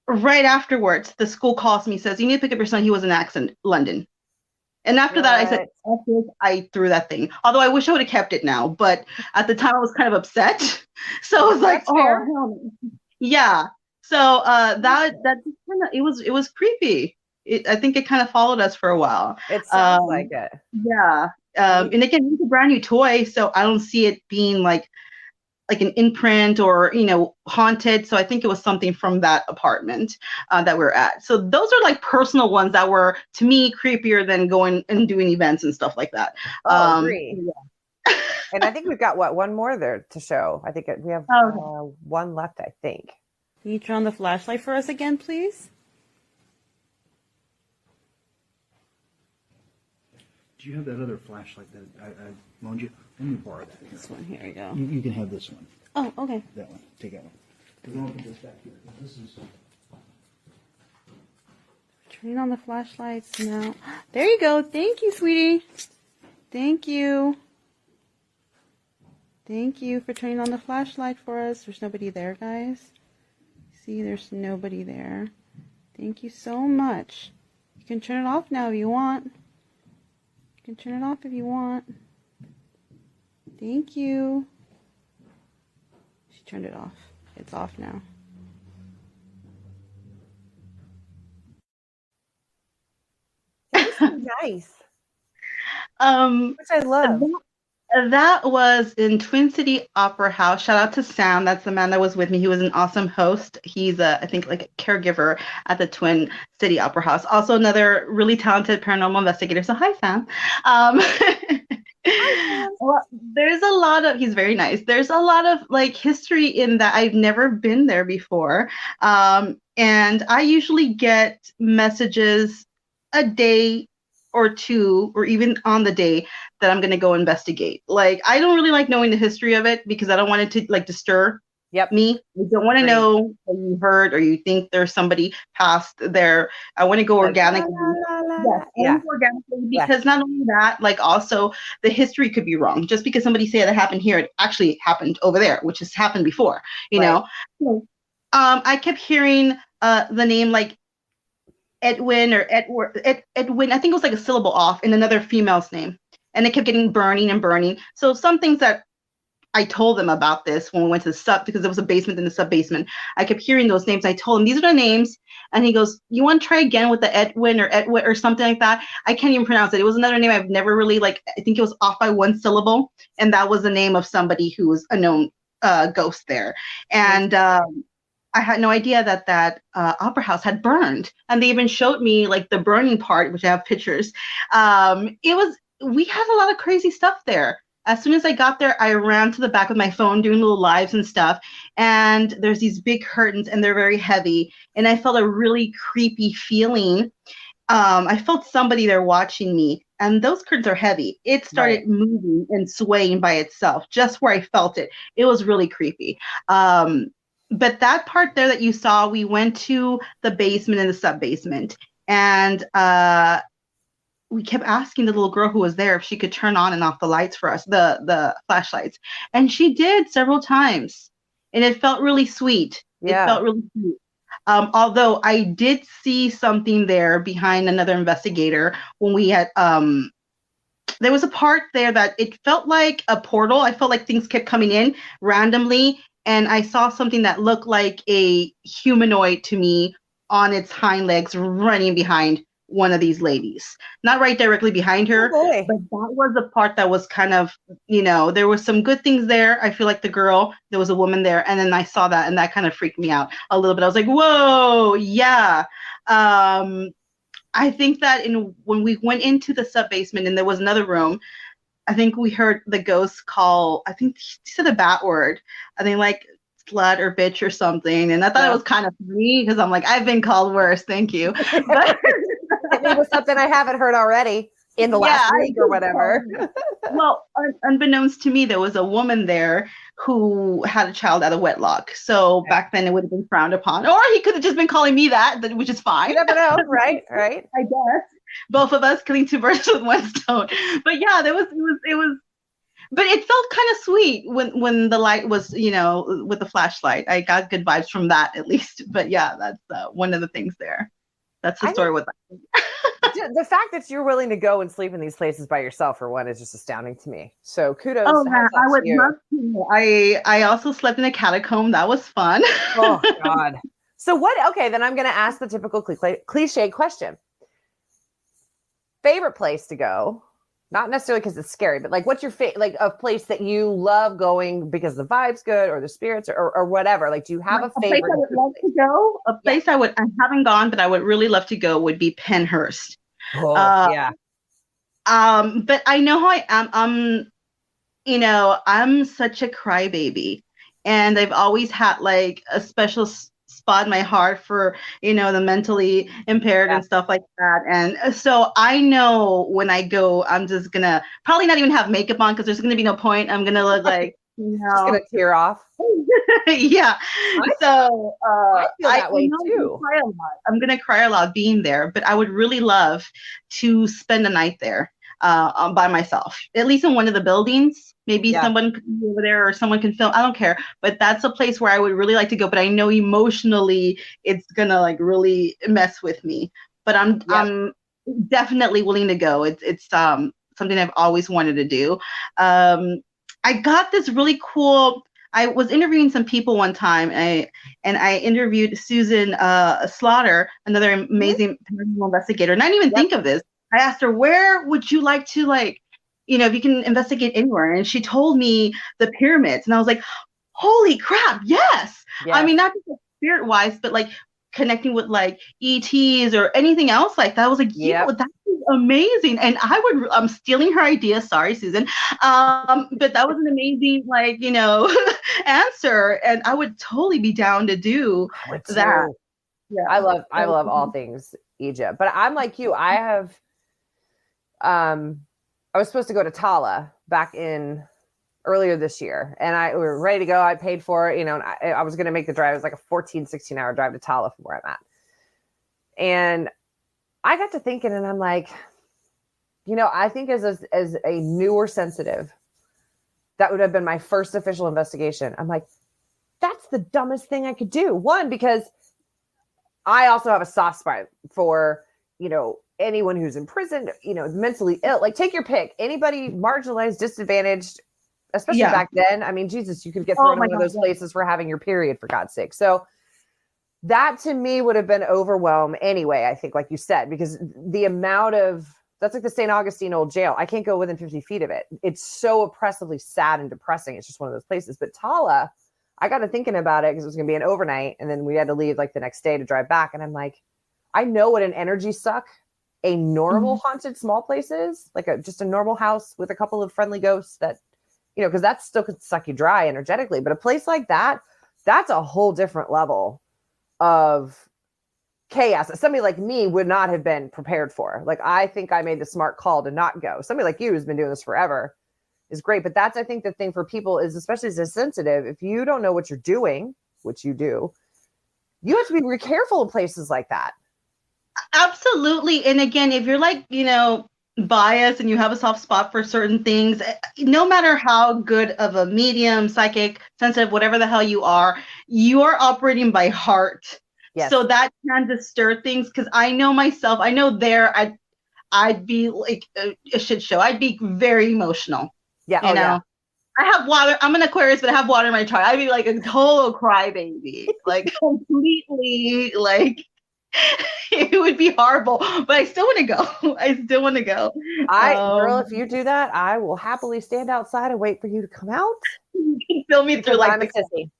right afterwards, the school calls me, says, you need to pick up your son. He was in an accident, London. And after that, I said, I threw that thing. Although I wish I would have kept it now. But at the time, I was kind of upset. So I was like, oh, hell no. Yeah. So that kind of, it was creepy. I think it kind of followed us for a while. It sounds like it. Yeah. And again, it's a brand new toy, so I don't see it being like an imprint or, you know, haunted. So I think it was something from that apartment that we're at. So those are like personal ones that were, to me, creepier than going and doing events and stuff like that. Oh, agree. Yeah. And I think we've got one more there to show. I think we have one left, I think. Can you turn on the flashlight for us again, please? Do you have that other flashlight that I loaned you? Let me borrow that. This one, here we go. You can have this one. Oh, okay. That one. Take that one. We're going to put this back here. This is... Turning on the flashlights now. There you go. Thank you, sweetie. Thank you. Thank you for turning on the flashlight for us. There's nobody there, guys. See, there's nobody there. Thank you so much. You can turn it off now if you want. You can turn it off if you want. Thank you. She turned it off. It's off now. It's nice. Which I love. That was in Twin City Opera House. Shout out to Sam. That's the man that was with me. He was an awesome host. He's I think like a caregiver at the Twin City Opera House. Also another really talented paranormal investigator. So hi, Sam. Well, there's a lot of, he's very nice. There's a lot of like history in that. I've never been there before. And I usually get messages a day or two, or even on the day that I'm going to go investigate. Like, I don't really like knowing the history of it because I don't want it to like disturb me. I don't want to know that you heard or you think there's somebody passed there. I want to go organically. Organically, because not only that, like also the history could be wrong. Just because somebody said that happened here, it actually happened over there, which has happened before, you know? So, I kept hearing the name like Edwin or Edwin, I think it was like a syllable off in another female's name. And it kept getting burning and burning. So some things that I told them about this when we went to the sub, because there was a basement in the sub basement. I kept hearing those names. I told him, these are the names. And he goes, you want to try again with the Edwin or Edwin or something like that? I can't even pronounce it. It was another name I've never really I think it was off by one syllable. And that was the name of somebody who was a known ghost there. And I had no idea that opera house had burned, and they even showed me like the burning part, which I have pictures. We had a lot of crazy stuff there. As soon as I got there, I ran to the back of my phone doing little lives and stuff. And there's these big curtains, and they're very heavy. And I felt a really creepy feeling. I felt somebody there watching me, and those curtains are heavy. It started moving and swaying by itself, just where I felt it. It was really creepy. But that part there that you saw, we went to the basement and the sub-basement, and we kept asking the little girl who was there if she could turn on and off the lights for us, the flashlights. And she did several times, and it felt really sweet. Yeah. It felt really sweet. Although I did see something there behind another investigator when we had, there was a part there that it felt like a portal. I felt like things kept coming in randomly. And I saw something that looked like a humanoid to me on its hind legs running behind one of these ladies, not right directly behind her, boy. but that was the part that was kind of, there was some good things there. I feel like there was a woman there, and then I saw that, and that kind of freaked me out a little bit. I was like, whoa, yeah. I think that when we went into the sub basement and there was another room, I think we heard the ghost call. I think he said a bad word. I think like slut or bitch or something. And I thought it was kind of funny because I'm like, I've been called worse. Thank you. But it was something I haven't heard already in the last week or whatever. Well, unbeknownst to me, there was a woman there who had a child out of wedlock. So back then it would have been frowned upon. Or he could have just been calling me that, which is fine. You never know, right? I guess. Both of us killing two birds with one stone. But yeah, it was but it felt kind of sweet when the light was, with the flashlight. I got good vibes from that at least. But yeah, that's one of the things there. That's the story with that. The fact that you're willing to go and sleep in these places by yourself, for one, is just astounding to me. So kudos. Oh, man, I would love to. I also slept in a catacomb. That was fun. Oh, God. So okay, then I'm going to ask the typical cliche question. Favorite place to go? Not necessarily because it's scary, but like, what's your like a place that you love going because the vibe's good or the spirits or whatever? Like, do you have a favorite? Place I would love to go. A place I haven't gone, but I would really love to go would be Penhurst. Oh, yeah. But I know how I am. I'm such a crybaby, and I've always had like a special spot in my heart for, the mentally impaired and stuff like that. And so I know when I go, I'm just gonna probably not even have makeup on because there's gonna be no point. I'm gonna look like, just gonna tear off. Yeah. So I feel that way too. I'm gonna cry a lot being there, but I would really love to spend a night there by myself, at least in one of the buildings. Maybe someone could be over there or someone can film. I don't care. But that's a place where I would really like to go. But I know emotionally it's gonna like really mess with me. But I'm definitely willing to go. It's something I've always wanted to do. I got this really cool. I was interviewing some people one time, and I interviewed Susan Slaughter, another amazing paranormal investigator. And I didn't even think of this. I asked her, where would you like to, like, if you can investigate anywhere? And she told me the pyramids. And I was like, holy crap, yes. I mean, not just like spirit-wise, but like connecting with like ETs or anything else like that. I was like, that is amazing. And I'm stealing her idea. Sorry, Susan. But that was an amazing, like, answer. And I would totally be down to do that. Yeah. I love all things Egypt, but I'm like you. I was supposed to go to Tala back in earlier this year, and we were ready to go. I paid for it, and I was going to make the drive. It was like a 16 hour drive to Tala from where I'm at. And I got to thinking, and I'm like, I think as a newer sensitive, that would have been my first official investigation. I'm like, that's the dumbest thing I could do. One, because I also have a soft spot for, anyone who's in prison, mentally ill. Like, take your pick. Anybody marginalized, disadvantaged, especially back then. I mean, Jesus, you could get thrown in one of those places for having your period, for God's sake. So that to me would have been overwhelm anyway, I think, like you said, because the amount of, that's like the St. Augustine old jail. I can't go within 50 feet of it. It's so oppressively sad and depressing. It's just one of those places. But Tala, I got to thinking about it because it was going to be an overnight. And then we had to leave like the next day to drive back. And I'm like, I know what an energy suck a normal haunted small place is, like just a normal house with a couple of friendly ghosts that, because that still could suck you dry energetically. But a place like that, that's a whole different level of chaos that somebody like me would not have been prepared for. Like, I think I made the smart call to not go. Somebody like you who's been doing this forever is great. But that's, I think, the thing for people is, especially as a sensitive, if you don't know what you're doing, which you do, you have to be really careful in places like that. Absolutely. And again, if you're like, biased and you have a soft spot for certain things, no matter how good of a medium, psychic, sensitive, whatever the hell you are operating by heart. Yes. So that can disturb things. Because I know myself, I know I'd be like a shit show. I'd be very emotional. Yeah. You know? Yeah. I have water. I'm an Aquarius, but I have water in my chart. I'd be like a total crybaby, like completely like It would be horrible, but I still want to go. I still want to go. Girl, if you do that, I will happily stand outside and wait for you to come out. You can fill me through Because like I'm a sissy.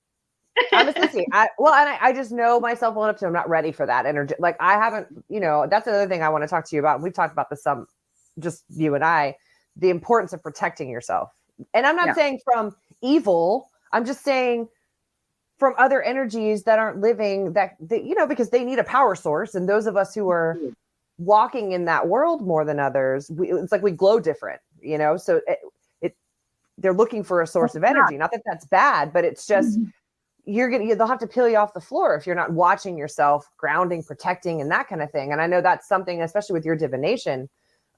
I'm a sissy. I just know myself well enough to I'm not ready for that energy. Like I haven't, that's another thing I want to talk to you about. We've talked about this some, just you and I, the importance of protecting yourself. And I'm not saying from evil. I'm just saying from other energies that aren't living that because they need a power source. And those of us who are walking in that world more than others, it's like we glow different, so they're looking for a source of energy. Not that that's bad, but it's just, they'll have to peel you off the floor if you're not watching yourself, grounding, protecting, and that kind of thing. And I know that's something, especially with your divination,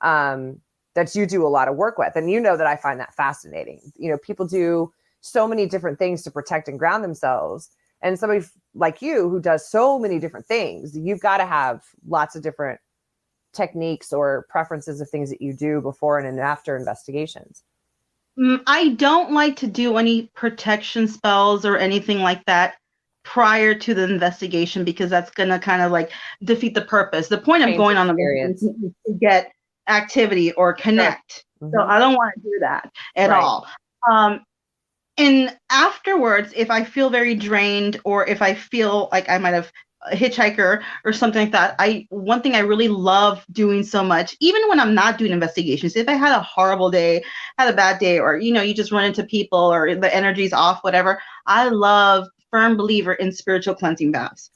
that you do a lot of work with. And that I find that fascinating. People do so many different things to protect and ground themselves. And somebody like you who does so many different things, you've got to have lots of different techniques or preferences of things that you do before and after investigations. I don't like to do any protection spells or anything like that prior to the investigation, because that's going to kind of like defeat the purpose. The point of going on the investigation is to get activity or connect. Sure. So I don't want to do that at all. And afterwards, if I feel very drained, or if I feel like I might have a hitchhiker or something like that, one thing I really love doing so much, even when I'm not doing investigations, if I had a horrible day, had a bad day, or you just run into people or the energy's off, whatever, I love, firm believer in spiritual cleansing baths.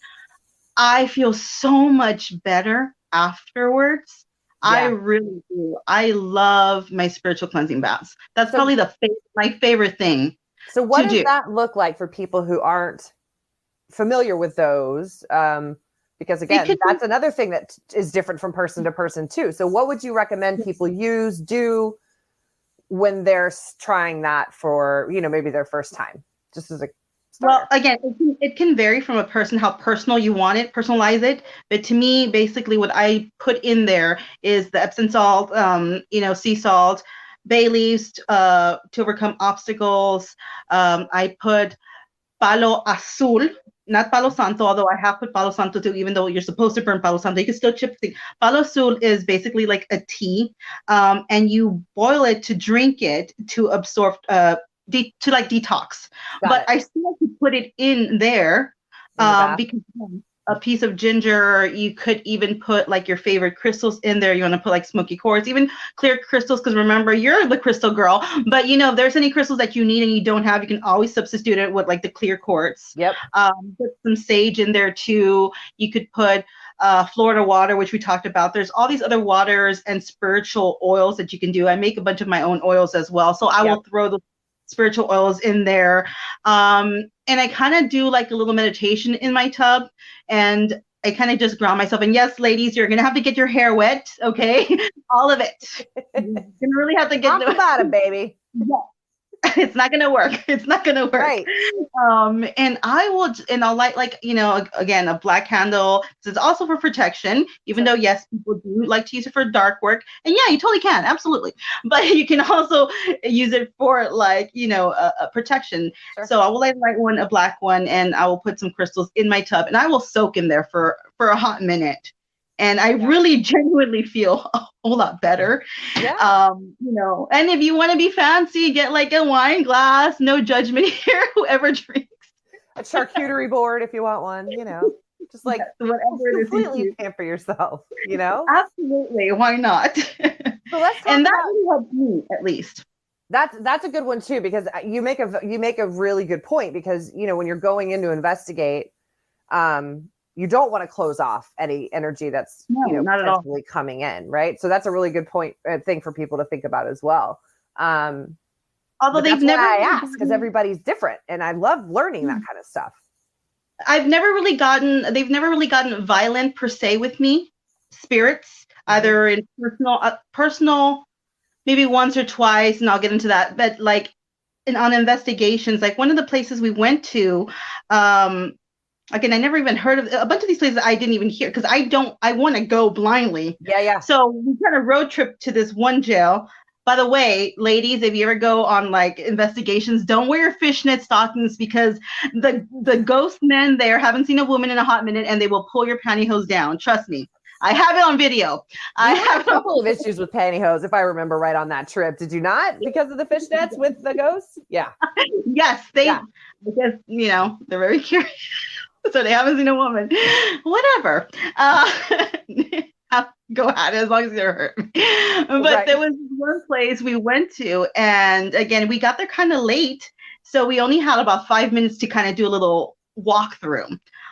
I feel so much better afterwards. Yeah. I really do. I love my spiritual cleansing baths. That's probably my favorite thing. So what does that look like for people who aren't familiar with those? Because again, that's another thing that is different from person to person too. So what would you recommend people do when they're trying that for, maybe their first time, just as a starter? Well, again, it can vary from a person, how personal you want it, personalize it. But to me, basically what I put in there is the Epsom salt, sea salt, bay leaves to overcome obstacles. I put palo azul, not palo santo, although I have put palo santo too, even though you're supposed to burn palo santo, you can still chip things. Palo azul is basically like a tea, and you boil it to drink it to absorb, to like detox. But I still like to put it in there because a piece of ginger, you could even put like your favorite crystals in there. You want to put like smoky quartz, even clear crystals, because remember, you're the crystal girl. But if there's any crystals that you need and you don't have, you can always substitute it with like the clear quartz. Yep. Put some sage in there too. You could put Florida water, which we talked about. There's all these other waters and spiritual oils that you can do. I make a bunch of my own oils as well, so I will throw the spiritual oils in there. And I kind of do like a little meditation in my tub, and I kind of just ground myself. And yes, ladies, you're going to have to get your hair wet. Okay. All of it. You're going to really have to get Talk about it, baby. Yeah. It's not going to work. It's not going to work. Right. And I'll light again, a black candle. This is also for protection, even though, yes, people do like to use it for dark work. And yeah, you totally can. Absolutely. But you can also use it for a protection. Sure. So I will light one, a black one, and I will put some crystals in my tub, and I will soak in there for a hot minute. And I really genuinely feel a whole lot better. Yeah. And if you want to be fancy, get like a wine glass, no judgment here, whoever drinks. A charcuterie board if you want one, just like whatever it is. Completely pamper yourself, Absolutely. Why not? So let's talk and that really helped me, at least. That's a good one too, because you make a really good point, because when you're going in to investigate, you don't want to close off any energy that's not at all coming in, right? So that's a really good thing for people to think about as well. Although they've never, I ask, because everybody's different, and I love learning that kind of stuff. They've never really gotten violent per se with me, spirits, either in personal, maybe once or twice, and I'll get into that. But like on investigations, like one of the places we went to, again, I never even heard of a bunch of these places. I didn't even hear, because I want to go blindly. Yeah. So we kind of road trip to this one jail, By the way, ladies, if you ever go on like investigations, don't wear your fishnet stockings because the ghost men there haven't seen a woman in a hot minute and they will pull your pantyhose down. Trust me. I have it on video. I had have a couple of issues with pantyhose, if I remember right, on that trip. Did you not? Because of the fishnets with the ghosts? Yeah. Yes, because, you know, they're very curious. So they haven't seen a woman. Whatever. Go at it as long as you're hurt. But there was one place we went to, and again, we got there kind of late. So we only had about 5 minutes to kind of do a little walkthrough.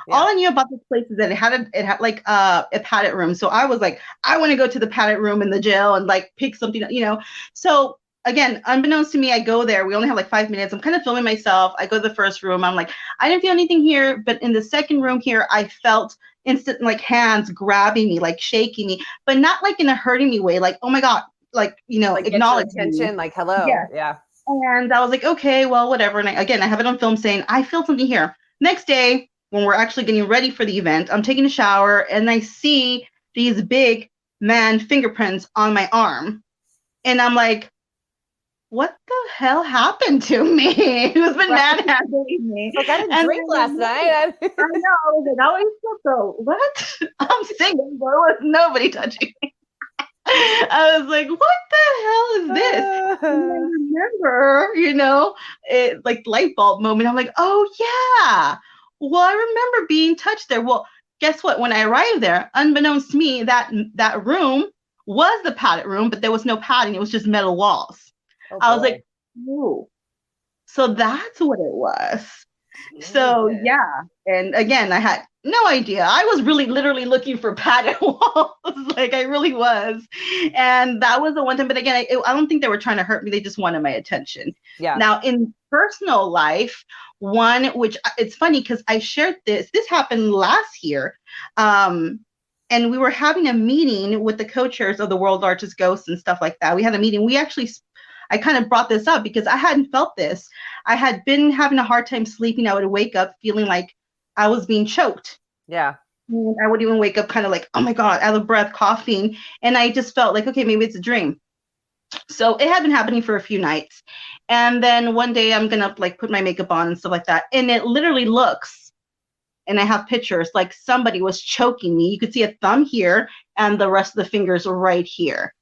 Yeah. All I knew about this place is that it had like a padded room. So I was like, I want to go to the padded room in the jail and like pick something, you know. So again, unbeknownst to me, I go there. We only have like 5 minutes. I'm kind of filming myself. I go to the first room. I'm like, I didn't feel anything here. But in the second room here, I felt instant like hands grabbing me, like shaking me, but not like in a hurting me way. Like, oh my God, like, you know, like acknowledge attention, like hello. Yeah. And I was like, okay, well, whatever. And I have it on film saying, I feel something here. Next day, when we're actually getting ready for the event, I'm taking a shower and I see these big man fingerprints on my arm. And I'm like, what the hell happened to me? Who's been manhandling me? Like, I didn't drink last night. I know. I was like, I felt so, what? I'm single. There was nobody touching me. I was like, what the hell is this? And I remember, you know, it like light bulb moment. I'm like, oh yeah. Well, I remember being touched there. Well, guess what? When I arrived there, unbeknownst to me, that room was the padded room, but there was no padding. It was just metal walls. Oh, I was like, ooh. So that's what it was. So yeah. And again, I had no idea. I was really literally looking for padded walls. Like I really was. And that was the one time. But again, I don't think they were trying to hurt me. They just wanted my attention. Yeah. Now in personal life, one, which it's funny because I shared this happened last year. And we were having a meeting with the co-chairs of the world's largest ghosts and stuff like that. We had a meeting. I kind of brought this up because I hadn't felt this. I had been having a hard time sleeping. I would wake up feeling like I was being choked. Yeah. And I would even wake up kind of like, oh my God, out of breath, coughing. And I just felt like, okay, maybe it's a dream. So it had been happening for a few nights. And then one day I'm going to like put my makeup on and stuff like that. And it literally looks, and I have pictures, like somebody was choking me. You could see a thumb here and the rest of the fingers were right here.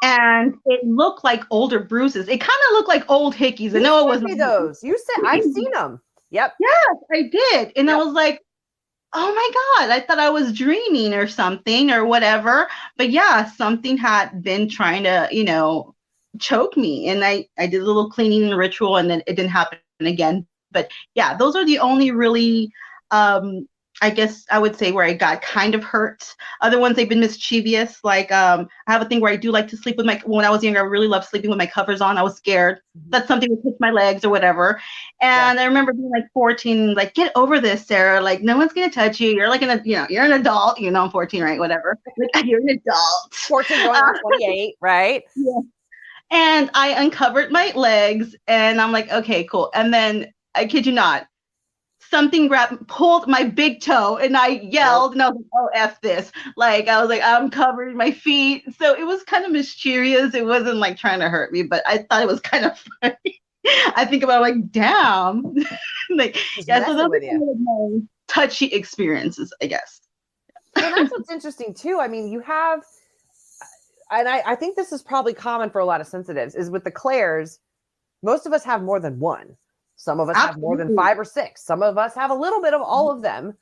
And it looked like older bruises. It kind of looked like old hickeys. I know it wasn't those. You said I've seen them. Yep. Yes, I did. And I was like, oh my God, I thought I was dreaming or something or whatever. But yeah, something had been trying to, you know, choke me. And I did a little cleaning ritual and then it didn't happen again. But yeah, those are the only really I guess I would say where I got kind of hurt. Other ones, they've been mischievous. Like I have a thing where I do like to sleep with when I was younger, I really loved sleeping with my covers on. I was scared that something would touch my legs or whatever. And I remember being like 14, like, get over this, Sarah. Like, no one's going to touch you. You're like, you're an adult. You know, I'm 14, right? Whatever. Like, you're an adult. 14 going on 28, right? Yeah. And I uncovered my legs and I'm like, okay, cool. And then I kid you not, something pulled my big toe and I yelled and I was like, oh, F this. Like, I was like, I'm covering my feet. So it was kind of mischievous. It wasn't like trying to hurt me, but I thought it was kind of funny. I think about it, like, damn. Like, yeah, so those are kind of my touchy experiences, I guess. And that's what's interesting too. I mean, you have, and I think this is probably common for a lot of sensitives, is with the clairs, most of us have more than one. Some of us have more than 5 or 6. Some of us have a little bit of all of them.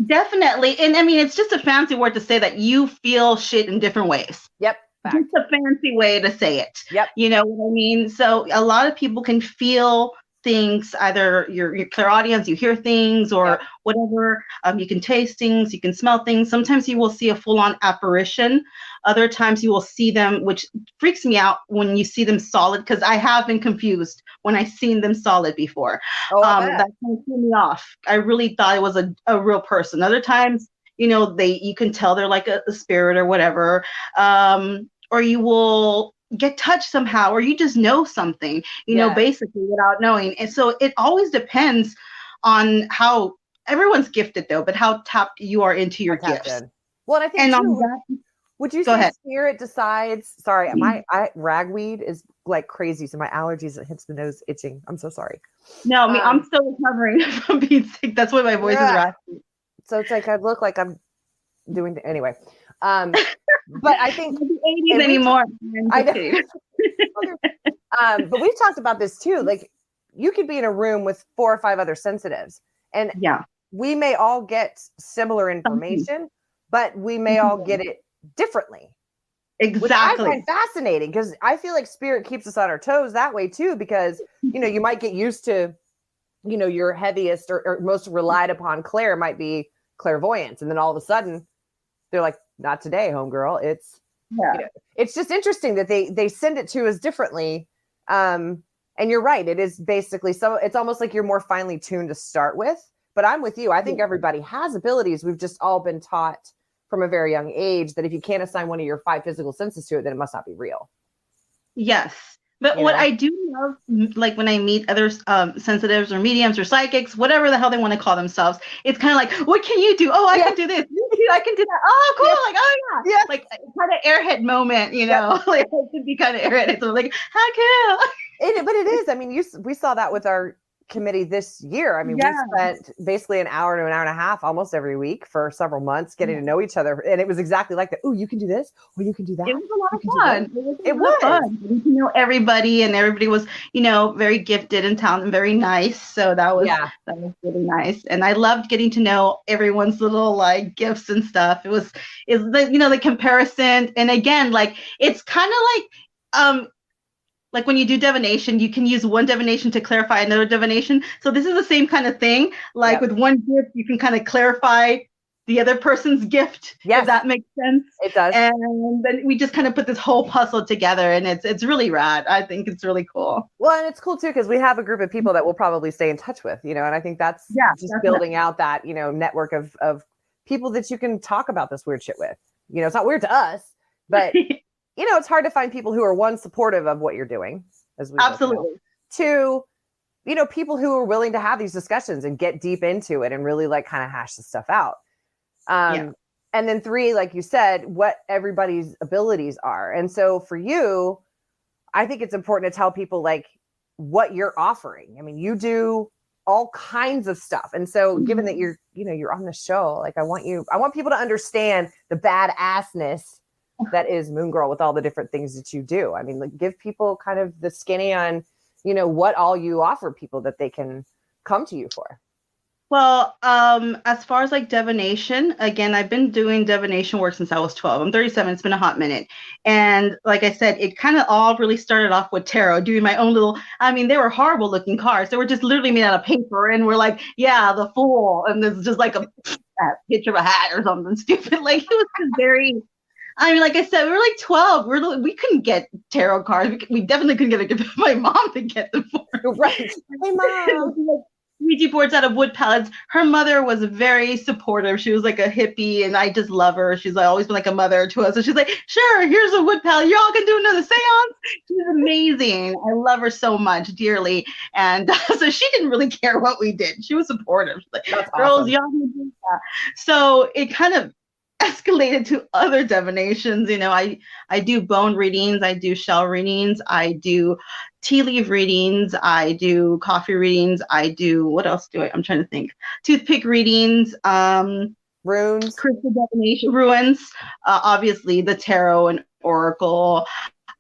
Definitely. And I mean, it's just a fancy word to say that you feel shit in different ways. Yep. Fact. Just a fancy way to say it. Yep. You know what I mean? So a lot of people can feel things, either your clairaudience, you hear things or whatever. You can taste things, you can smell things. Sometimes you will see a full-on apparition. Other times you will see them, which freaks me out when you see them solid, because I have been confused when I've seen them solid before. That kind of threw me off. I really thought it was a real person. Other times, you know, you can tell they're like a spirit or whatever. Or you will get touched somehow, or you just know something, you know, basically without knowing. And so it always depends on how everyone's gifted though, but how tapped you are into your gifts. Well, and I think Would you Go say ahead. spirit decides? Sorry, ragweed is like crazy, so my allergies, it hits the nose itching. I'm so sorry. No, I'm still recovering from being sick. That's why my voice is raspy. So it's like I look like I'm doing anyway. But I think the 80s anymore. I know. But we've talked about this too. Like you could be in a room with 4 or 5 other sensitives, and we may all get similar information, but we may all get it differently. Exactly. Which I find fascinating because I feel like spirit keeps us on our toes that way too, because you might get used to, your heaviest or most relied upon clair might be clairvoyance, and then all of a sudden they're like, not today, homegirl. It's just interesting that they send it to us differently. And you're right, it is basically it's almost like you're more finely tuned to start with. But I'm with you. I think everybody has abilities. We've just all been taught from a very young age that if you can't assign one of your 5 physical senses to it, then it must not be real. Yes. But what I do love, like when I meet other sensitives or mediums or psychics, whatever the hell they want to call themselves, it's kind of like, what can you do? Oh, I can do this. I can do that. Oh, cool. Like, oh, yeah. Like kind of airhead moment, like it could be kind of airhead. So like, how cool. But it is. I mean, we saw that with our committee this year. I mean, we spent basically an hour to an hour and a half almost every week for several months getting to know each other. And it was exactly like that. Oh, you can do this, or you can do that. It was a lot of fun. It was fun. Getting to know everybody, and everybody was, very gifted and talented and very nice. So that was really nice. And I loved getting to know everyone's little like gifts and stuff. It's the comparison. And again, like it's kind of like when you do divination, you can use one divination to clarify another divination. So this is the same kind of thing. Like with one gift, you can kind of clarify the other person's gift. Yes. If that makes sense. It does. And then we just kind of put this whole puzzle together, and it's really rad. I think it's really cool. Well, and it's cool too, because we have a group of people that we'll probably stay in touch with, and I think that's just building out that, network of people that you can talk about this weird shit with. It's not weird to us, but it's hard to find people who are, one, supportive of what you're doing, as we absolutely know. 2, people who are willing to have these discussions and get deep into it and really like kind of hash the stuff out. And then 3, like you said, what everybody's abilities are. And so for you, I think it's important to tell people like what you're offering. I mean, you do all kinds of stuff. And so given that you're on the show, like I want people to understand the badassness that is Moon Girl with all the different things that you do. I mean, like give people kind of the skinny on, what all you offer people that they can come to you for. Well, as far as like divination, again, I've been doing divination work since I was 12. I'm 37. It's been a hot minute. And like I said, it kind of all really started off with tarot, doing my own they were horrible looking cards. They were just literally made out of paper. And we're like, the Fool. And there's just like a picture of a hat or something stupid. Like it was just very... like I said, we were like 12. We couldn't get tarot cards. We definitely couldn't get my mom to get them for us. Right. Hey, Mom. Ouija boards out of wood pallets. Her mother was very supportive. She was like a hippie, and I just love her. She's always been like a mother to us. So she's like, sure, here's a wood pallet. Y'all can do another seance. She's amazing. I love her so much, dearly. And so she didn't really care what we did. She was supportive. She's like, that's girls, awesome. y'all can do that. So it kind of escalated to other divinations. I do bone readings, I do shell readings, I do tea leaf readings, I do coffee readings, I do, what else do I'm trying to think, toothpick readings, runes, crystal divination, ruins, obviously the tarot and oracle,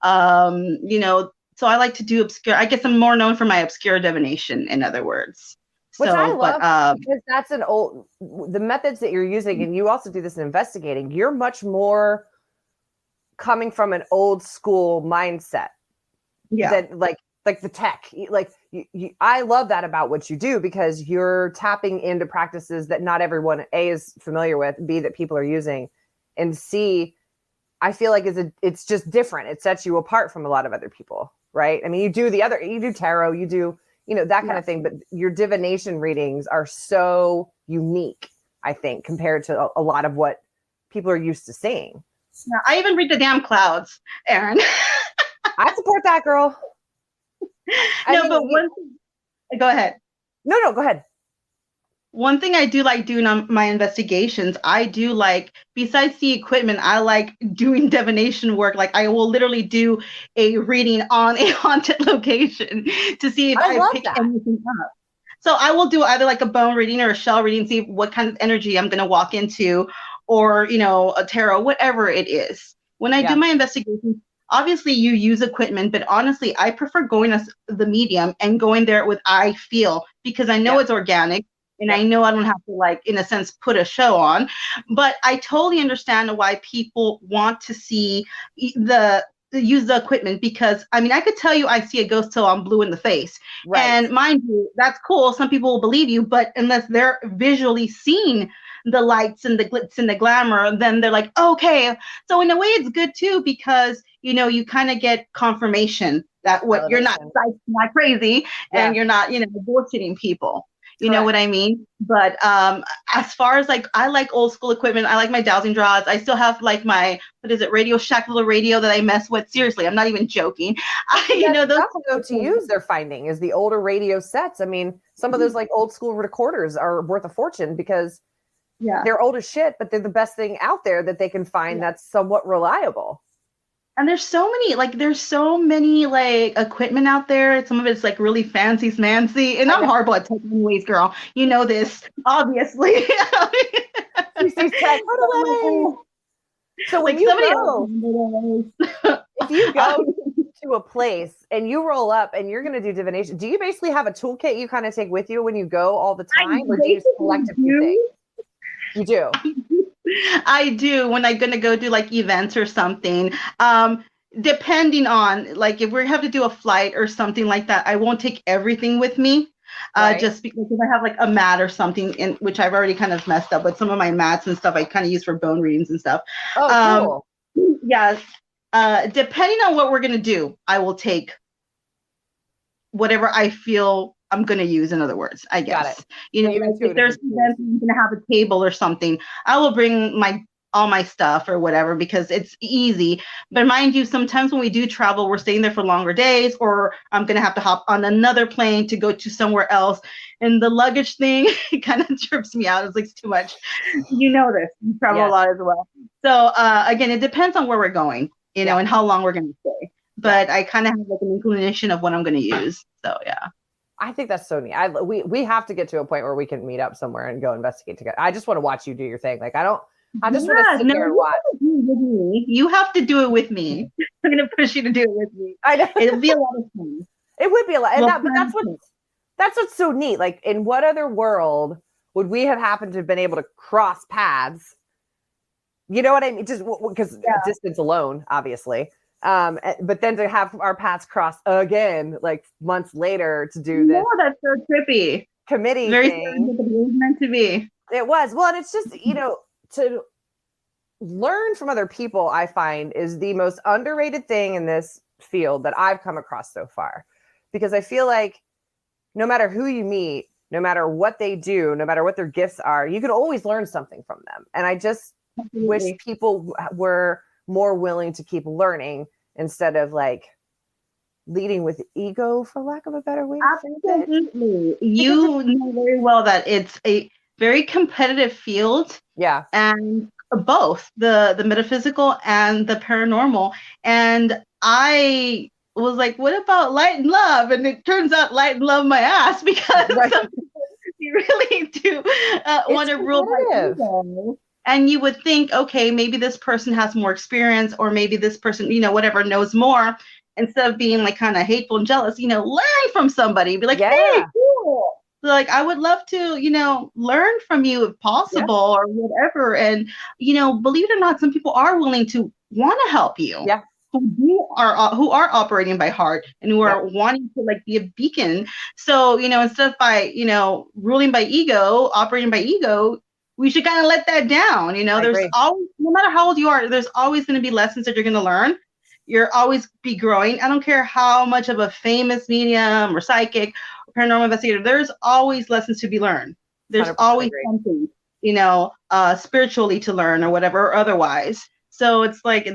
so I like to do obscure. I guess I'm more known for my obscure divination, in other words. Which I love, because that's the methods that you're using, and you also do this in investigating, you're much more coming from an old school mindset than like the tech. Like I love that about what you do, because you're tapping into practices that not everyone, A, is familiar with, B, that people are using, and C, I feel like it's just different. It sets you apart from a lot of other people, right? I mean, you do tarot, you do that kind of thing. But your divination readings are so unique, I think, compared to a lot of what people are used to seeing. Yeah, I even read the damn clouds, Erin. I support that, girl. Go ahead. No, go ahead. one thing I do like doing on my investigations, I do like, besides the equipment, I like doing divination work. Like I will literally do a reading on a haunted location to see if I I love pick that. anything up. So I will do either like a bone reading or a shell reading, see what kind of energy I'm going to walk into, or, a tarot, whatever it is. When I do my investigations, obviously you use equipment, but honestly, I prefer going as the medium and going there with I feel, because I know it's organic. And I know I don't have to, like, in a sense, put a show on, but I totally understand why people want to see use the equipment, because I mean, I could tell you I see a ghost till I'm blue in the face. Right. And mind you, that's cool. Some people will believe you, but unless they're visually seeing the lights and the glitz and the glamour, then they're like, okay. So in a way, it's good too, because you kind of get confirmation that what you're not crazy, and you're not bullshitting people. You know what I mean? But as far as like, I like old school equipment. I like my dowsing rods. I still have like my, Radio Shack little radio that I mess with. Seriously, I'm not even joking. That's to use they're finding is the older radio sets. I mean, some of those like old school recorders are worth a fortune because they're old as shit, but they're the best thing out there that they can find that's somewhat reliable. And there's so many like equipment out there. Some of it's like really fancy smancy. And I'm horrible at tech anyways, girl. You know this, obviously. So when you go, if you go to a place and you roll up and you're going to do divination, do you basically have a toolkit you kind of take with you when you go all the time, or do you just collect a few things? You do. I do when I'm gonna go do like events or something. Depending on like if we have to do a flight or something like that, I won't take everything with me. Just because if I have like a mat or something, in which I've already kind of messed up with some of my mats and stuff, I kind of use for bone readings and stuff. Oh, cool. Yeah. Depending on what we're gonna do, I will take whatever I feel I'm going to use, in other words, I guess. Like if there's events, I'm going to have a table or something, I will bring all my stuff or whatever, because it's easy. But mind you, sometimes when we do travel, we're staying there for longer days, or I'm going to have to hop on another plane to go to somewhere else. And the luggage thing, it kind of trips me out. It's like too much. You know this. You travel a lot as well. So again, it depends on where we're going, and how long we're going to stay. But I kind of have like an inclination of what I'm going to use. So yeah. I think that's so neat. We have to get to a point where we can meet up somewhere and go investigate together. I just want to watch you do your thing. Like I just want to sit there and watch. You have to do it with me. I'm going to push you to do it with me. I know. It'll be a lot of fun. It would be a lot. But that's what's so neat. Like in what other world would we have happened to have been able to cross paths? You know what I mean? Just because distance alone, obviously. But then to have our paths cross again, like months later, to do this. Oh, that's so trippy. Committee Very thing. It was meant to be. It was. Well, and it's just, to learn from other people, I find is the most underrated thing in this field that I've come across so far. Because I feel like no matter who you meet, no matter what they do, no matter what their gifts are, you can always learn something from them. And I just wish people were more willing to keep learning instead of like leading with ego, for lack of a better way to say it. Absolutely. You know very well that it's a very competitive field. Yeah. And both the metaphysical and the paranormal. And I was like, what about light and love? And it turns out light and love my ass, because you really do want to rule by ego. And you would think, okay, maybe this person has more experience, or maybe this person, whatever, knows more. Instead of being like kind of hateful and jealous, learn from somebody. Be like, hey, cool. So, like, I would love to, learn from you if possible, or whatever. And, believe it or not, some people are willing to want to help you. Yeah. Who are operating by heart and who are wanting to like be a beacon. So, instead of by, ruling by ego, operating by ego, we should kind of let that down. There's always, no matter how old you are, there's always going to be lessons that you're going to learn. You're always be growing. I don't care how much of a famous medium or psychic or paranormal investigator, there's always lessons to be learned. There's always something, spiritually to learn, or whatever, or otherwise. So it's like,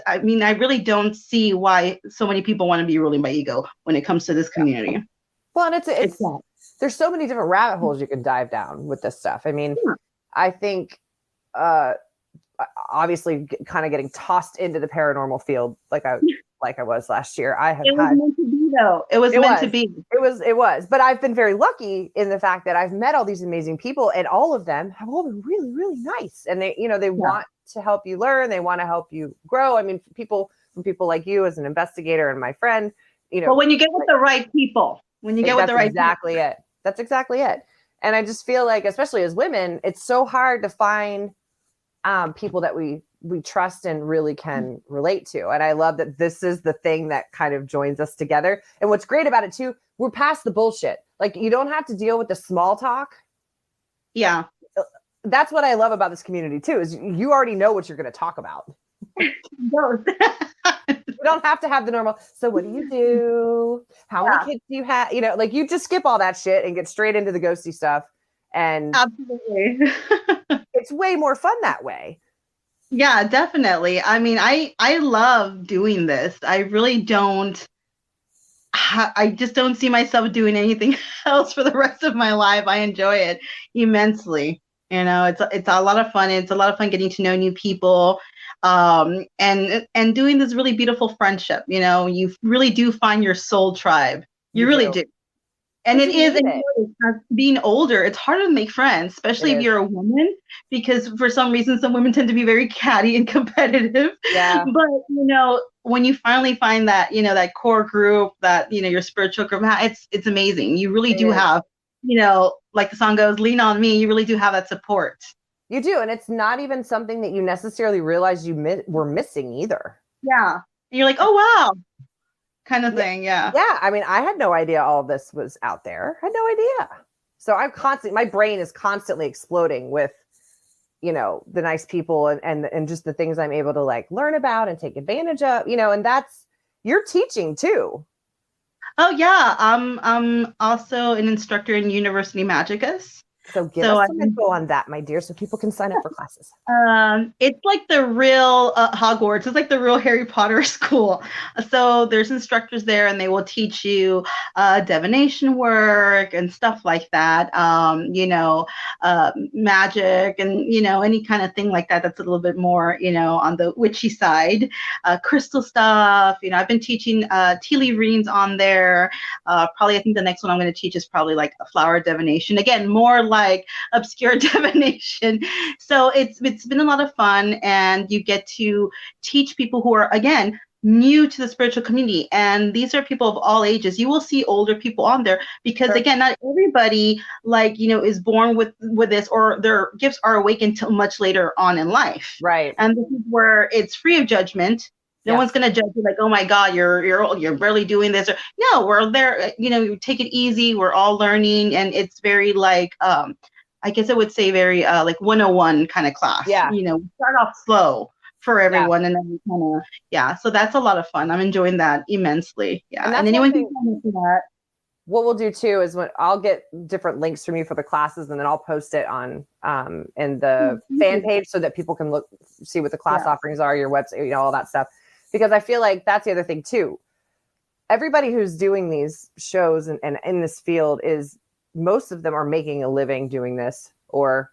I really don't see why so many people want to be ruling by ego when it comes to this community. Well, and it's there's so many different rabbit holes you can dive down with this stuff. I mean, I think obviously kind of getting tossed into the paranormal field like I was last year. It was meant to be, though. It was meant to be. It was. But I've been very lucky in the fact that I've met all these amazing people, and all of them have all been really, really nice. And they, they want to help you learn. They want to help you grow. I mean, people like you as an investigator and my friend, But when you get with the right people, exactly it. That's exactly it. And I just feel like, especially as women, it's so hard to find people that we trust and really can relate to. And I love that this is the thing that kind of joins us together. And what's great about it too, we're past the bullshit. Like, you don't have to deal with the small talk. Yeah. That's what I love about this community too, is you already know what you're going to talk about. You don't have to have the normal, so what do you do? How many kids do you have? Like, you just skip all that shit and get straight into the ghosty stuff. And absolutely. It's way more fun that way. Yeah, definitely. I mean, I love doing this. I really don't. I just don't see myself doing anything else for the rest of my life. I enjoy it immensely. It's a lot of fun. It's a lot of fun getting to know new people, and doing this really beautiful friendship. You really do find your soul tribe. You really do. And it is, being older, it's harder to make friends, especially if you're a woman, because for some reason, some women tend to be very catty and competitive. Yeah. But, when you finally find that, that core group, that, your spiritual group, it's amazing. You really do have, like the song goes, lean on me. You really do have that support. You do. And it's not even something that you necessarily realize you were missing either. Yeah. And you're like, oh, wow. Kind of thing. Yeah. Yeah. I mean, I had no idea all this was out there. I had no idea. So my brain is constantly exploding with, the nice people and just the things I'm able to like learn about and take advantage of, and you're teaching too. Oh yeah. I'm also an instructor in University Magicus. So give us some info on that, my dear, so people can sign up for classes. It's like the real Hogwarts. It's like the real Harry Potter school. So there's instructors there, and they will teach you divination work and stuff like that. Magic and any kind of thing like that. That's a little bit more on the witchy side. Crystal stuff. I've been teaching tea leaf readings on there. Probably I think the next one I'm going to teach is probably like a flower divination. Again, more like obscure divination. So it's been a lot of fun, and you get to teach people who are, again, new to the spiritual community. And these are people of all ages. You will see older people on there because, again, not everybody is born with this, or their gifts are awakened till much later on in life. Right. And this is where it's free of judgment. No one's going to judge you like, oh my God, you're barely doing this. Or no, we're there, you take it easy. We're all learning. And it's very like, I guess I would say very like 101 kind of class. Yeah. Start off slow for everyone. And then kind of, so that's a lot of fun. I'm enjoying that immensely. Yeah. And anyone can come into that. What we'll do too is when I'll get different links from you for the classes, and then I'll post it on in the fan page so that people can see what the class offerings are, your website, all that stuff. Because I feel like that's the other thing too. Everybody who's doing these shows and in this field most of them are making a living doing this, or,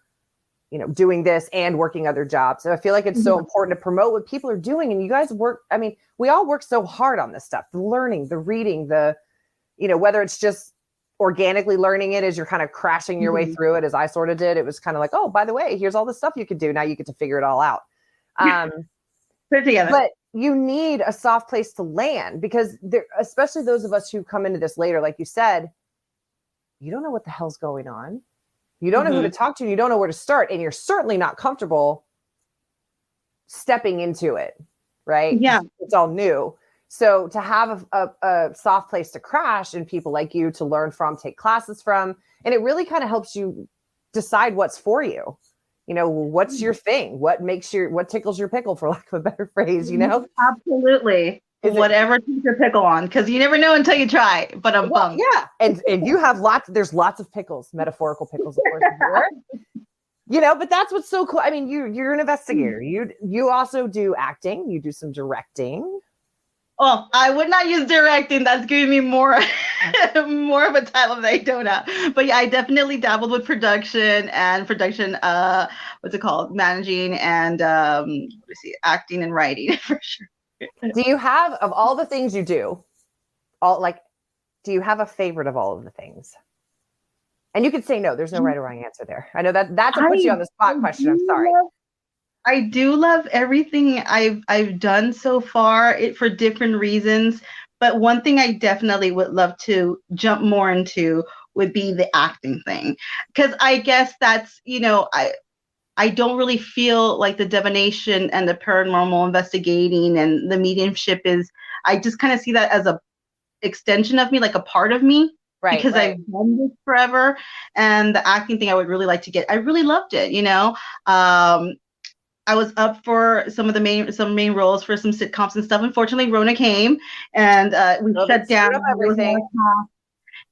doing this and working other jobs. So I feel like it's so important to promote what people are doing. And you guys we all work so hard on this stuff, the learning, the reading, whether it's just organically learning it as you're kind of crashing your way through it, as I sort of did. It was kind of like, oh, by the way, here's all the stuff you could do. Now you get to figure it all out. Put it together. But you need a soft place to land, because especially those of us who come into this later, like you said, you don't know what the hell's going on. You don't know who to talk to. You don't know where to start. And you're certainly not comfortable stepping into it, right? Yeah. It's all new. So to have a soft place to crash and people like you to learn from, take classes from, and it really kind of helps you decide what's for you. What's your thing? What tickles your pickle, for lack of a better phrase, Absolutely. Whatever keeps your pickle on, because you never know until you try. But I'm bummed. Yeah. And you have there's lots of pickles, metaphorical pickles, of course. But that's what's so cool. I mean, you're an investigator. You also do acting, you do some directing. Oh, I would not use directing. That's giving me more more of a title that I don't have. But yeah, I definitely dabbled with production and production what's it called? Managing and let's see, acting and writing for sure. Do you have, of all the things you do, all like, do you have a favorite of all of the things? And you could say no. There's no right or wrong answer there. I know that's a put you on the spot question. I'm sorry. I do love everything I've done so far, for different reasons. But one thing I definitely would love to jump more into would be the acting thing, because I guess that's, I don't really feel like the divination and the paranormal investigating and the mediumship is. I just kind of see that as a extension of me, like a part of me. Right, because right. I've done this forever, and the acting thing I would really like to get. I really loved it, I was up for some main roles for some sitcoms and stuff. Unfortunately, Rona came and we shut down everything.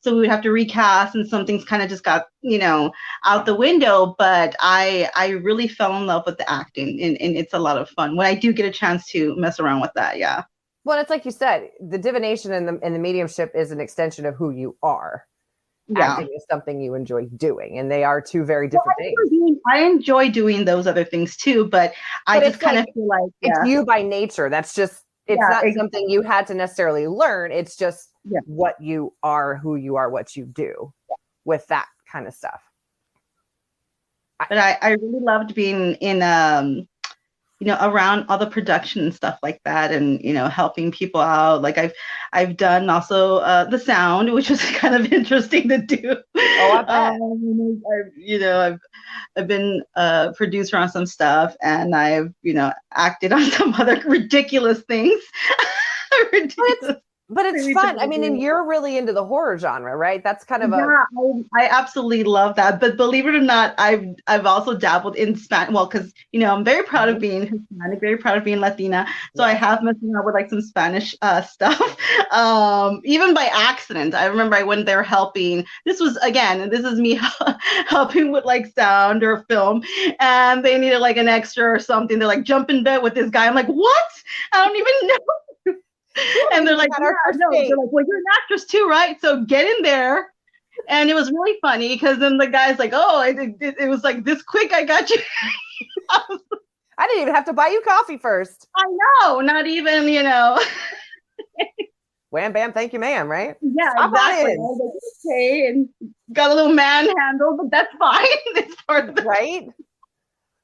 So we would have to recast, and some things kind of just got out the window. But I really fell in love with the acting, and it's a lot of fun when I do get a chance to mess around with that. Yeah. Well, it's like you said, the divination and the mediumship is an extension of who you are. Yeah. Acting is something you enjoy doing, and they are two very different things. I enjoy doing those other things too, but I just kind of feel like it's you by nature. That's just not something you had to necessarily learn. It's just what you are, who you are, what you do with that kind of stuff. But I really loved being in around all the production and stuff like that, and helping people out. Like I've done also the sound, which was kind of interesting to do. Oh, I bet. I've been a producer on some stuff, and I've acted on some other ridiculous things. But it's fun. I mean, and you're really into the horror genre, right? That's kind of I absolutely love that. But believe it or not, I've also dabbled in Spanish. Well, because I'm very proud of being Hispanic, very proud of being Latina. So I have messed around with like some Spanish stuff, even by accident. I remember I went there helping. This is me helping with like sound or film, and they needed like an extra or something. They're like, jump in bed with this guy. I'm like, what? I don't even know. And they're like, they're like, well, you're an actress too, right? So get in there. And it was really funny because then the guy's like, oh, it was like this quick. I got you. I didn't even have to buy you coffee first. I know, not even, Wham, bam, thank you, ma'am, right? Yeah, exactly. I was like, okay, and got a little manhandle, but that's fine. It's part of right?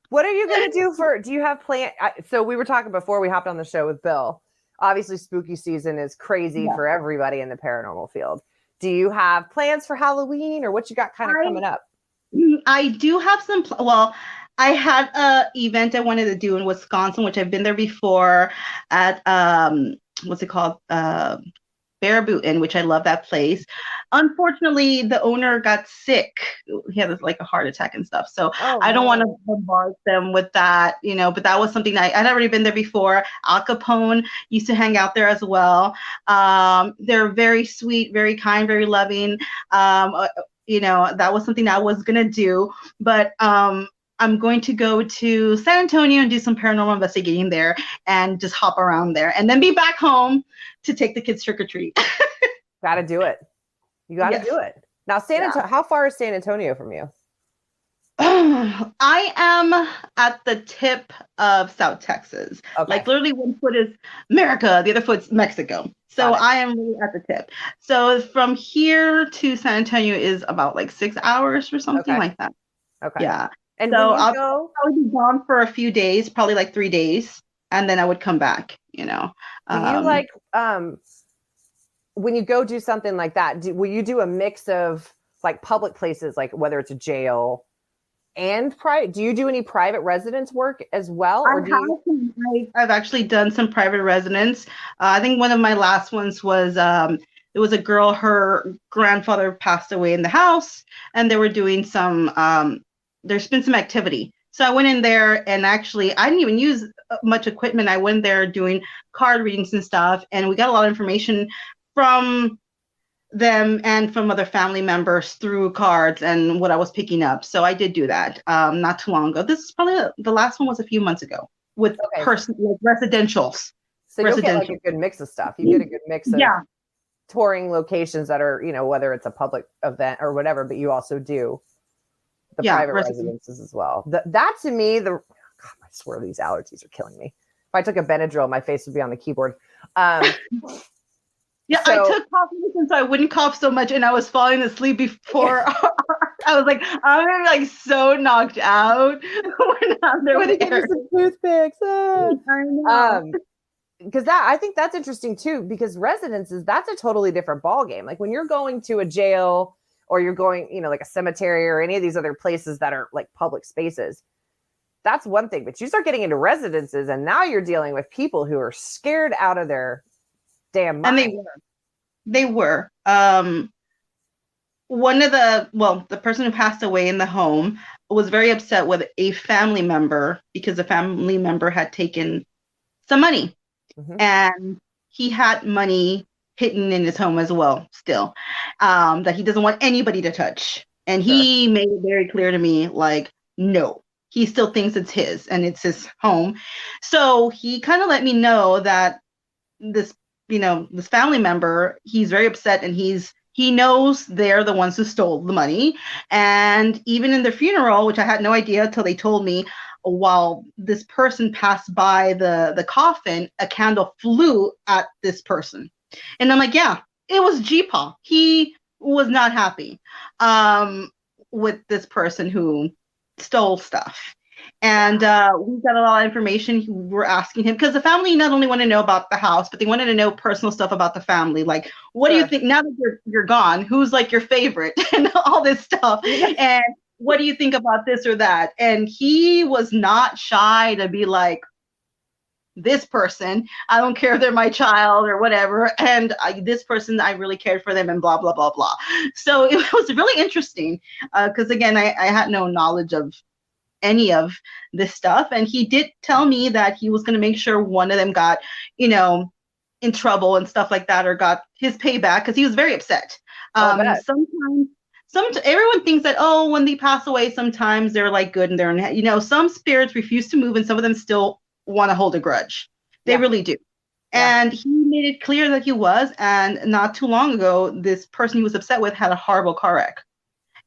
What are you going to do do you have plans? So we were talking before we hopped on the show with Bill. Obviously, spooky season is crazy for everybody in the paranormal field. Do you have plans for Halloween, or what you got kind of coming up? I do have some. Well, I had an event I wanted to do in Wisconsin, which I've been there before at what's it called? Baraboo Inn, which I love that place. Unfortunately, the owner got sick. He had like a heart attack and stuff. So I don't want to bombard them with that, but that was something that I'd already been there before. Al Capone used to hang out there as well. They're very sweet, very kind, very loving. That was something I was going to do, but I'm going to go to San Antonio and do some paranormal investigating there and just hop around there and then be back home to take the kids trick or treat. Gotta do it. You gotta do it. Now, San Antonio, how far is San Antonio from you? I am at the tip of South Texas. Okay. Like literally one foot is America, the other foot's Mexico. So I am really at the tip. So from here to San Antonio is about like 6 hours or something like that. Okay. Yeah. And so I'll probably be gone for a few days, probably like 3 days, and then I would come back, Do you like when you go do something like that, will you do a mix of like public places, like whether it's a jail and private? Do you do any private residence work as well? Or I've actually done some private residence. I think one of my last ones was it was a girl, her grandfather passed away in the house, and they were doing some there's been some activity. So I went in there, and actually I didn't even use much equipment. I went there doing card readings and stuff, and we got a lot of information from them and from other family members through cards and what I was picking up. So I did do that not too long ago. This is probably the last one was a few months ago with like residentials. So you'll get like residential. a good mix of stuff. You get a good mix of Yeah. touring locations that are, whether it's a public event or whatever, but you also do the private residences as well. That to me, God, I swear these allergies are killing me. If I took a Benadryl, my face would be on the keyboard. Yeah, I took cough medicine so I wouldn't cough so much, and I was falling asleep before. I was like, I'm gonna be like so knocked out when I'm there with give me some toothpicks. Because I think that's interesting too, because residences, that's a totally different ballgame. Like when you're going to a jail or you're going, like a cemetery or any of these other places that are like public spaces, that's one thing. But you start getting into residences and now you're dealing with people who are scared out of their damn mind. And they were. One of the person who passed away in the home was very upset with a family member because the family member had taken some money. Mm-hmm. And he had money hidden in his home as well, still, that he doesn't want anybody to touch. And he made it very clear to me, like, no, he still thinks it's his and it's his home. So he kind of let me know that this family member, he's very upset and he knows they're the ones who stole the money. And even in the funeral, which I had no idea until they told me, while this person passed by the coffin, a candle flew at this person. And I'm like, yeah, it was G-Paw. He was not happy with this person who stole stuff. And we got a lot of information. We're asking him, because the family not only want to know about the house, but they wanted to know personal stuff about the family. Like, what do you think, now that you're gone, who's like your favorite and all this stuff? And what do you think about this or that? And he was not shy to be like, this person, I don't care if they're my child or whatever. And this person, I really cared for them and blah, blah, blah, blah. So it was really interesting because, again, I had no knowledge of any of this stuff. And he did tell me that he was going to make sure one of them got, in trouble and stuff like that, or got his payback, because he was very upset. Sometimes everyone thinks that, when they pass away, sometimes they're like good and they're, some spirits refuse to move and some of them still want to hold a grudge. They really do. Yeah. And he made it clear that he was. And not too long ago, this person he was upset with had a horrible car wreck.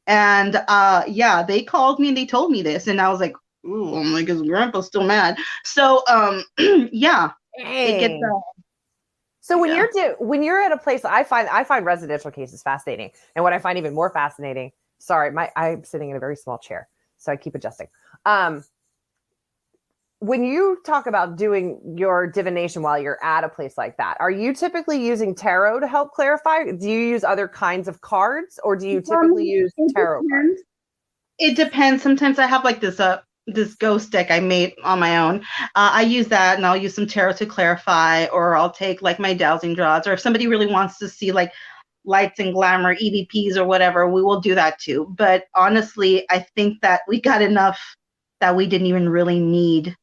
And they called me and they told me this. And I was like, ooh, I'm like, his grandpa's still mad. So, yeah. It gets So when you're at a place, I find residential cases fascinating, and what I find even more fascinating. Sorry, I'm sitting in a very small chair, so I keep adjusting. When you talk about doing your divination while you're at a place like that, are you typically using tarot to help clarify? Do you use other kinds of cards, or do you typically use tarot cards? It depends. Sometimes I have like this ghost deck I made on my own. I use that, and I'll use some tarot to clarify, or I'll take like my dowsing draws, or if somebody really wants to see like lights and glamour, EVPs or whatever, we will do that too. But honestly, I think that we got enough that we didn't even really need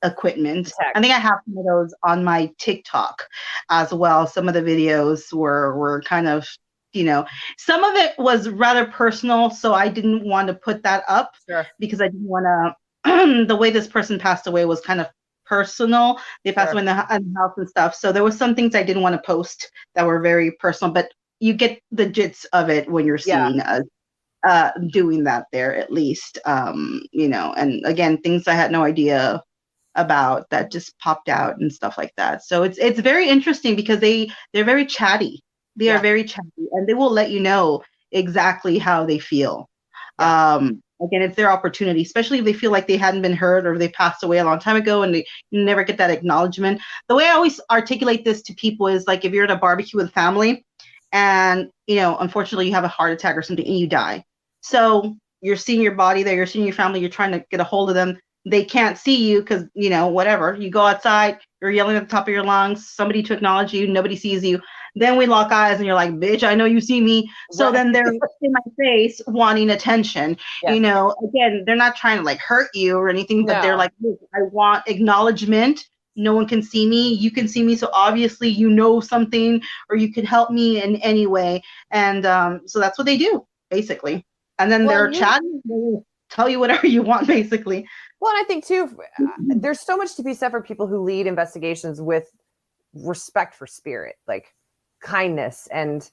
equipment. I think I have some of those on my TikTok as well. Some of the videos were kind of, some of it was rather personal, so I didn't want to put that up because I didn't want to. The way this person passed away was kind of personal. They passed away in the house and stuff, so there was some things I didn't want to post that were very personal. But you get the gist of it when you're seeing us doing that there, at least. And again, things I had no idea about that just popped out and stuff like that. So it's very interesting because they're very chatty. They are very chatty, and they will let you know exactly how they feel. Again, it's their opportunity, especially if they feel like they hadn't been heard or they passed away a long time ago and they never get that acknowledgement. The way I always articulate this to people is like, if you're at a barbecue with family and, unfortunately you have a heart attack or something and you die. So you're seeing your body there, you're seeing your family, you're trying to get a hold of them. They can't see you because, whatever. You go outside, you're yelling at the top of your lungs, somebody to acknowledge you, nobody sees you. Then we lock eyes and you're like, bitch, I know you see me. So then they're in my face wanting attention. Again, they're not trying to like hurt you or anything, but they're like, I want acknowledgement. No one can see me. You can see me. So obviously you know something or you can help me in any way. And so that's what they do, basically. And then they're chatting. They tell you whatever you want, basically. Well, and I think too, there's so much to be said for people who lead investigations with respect for spirit, like kindness, and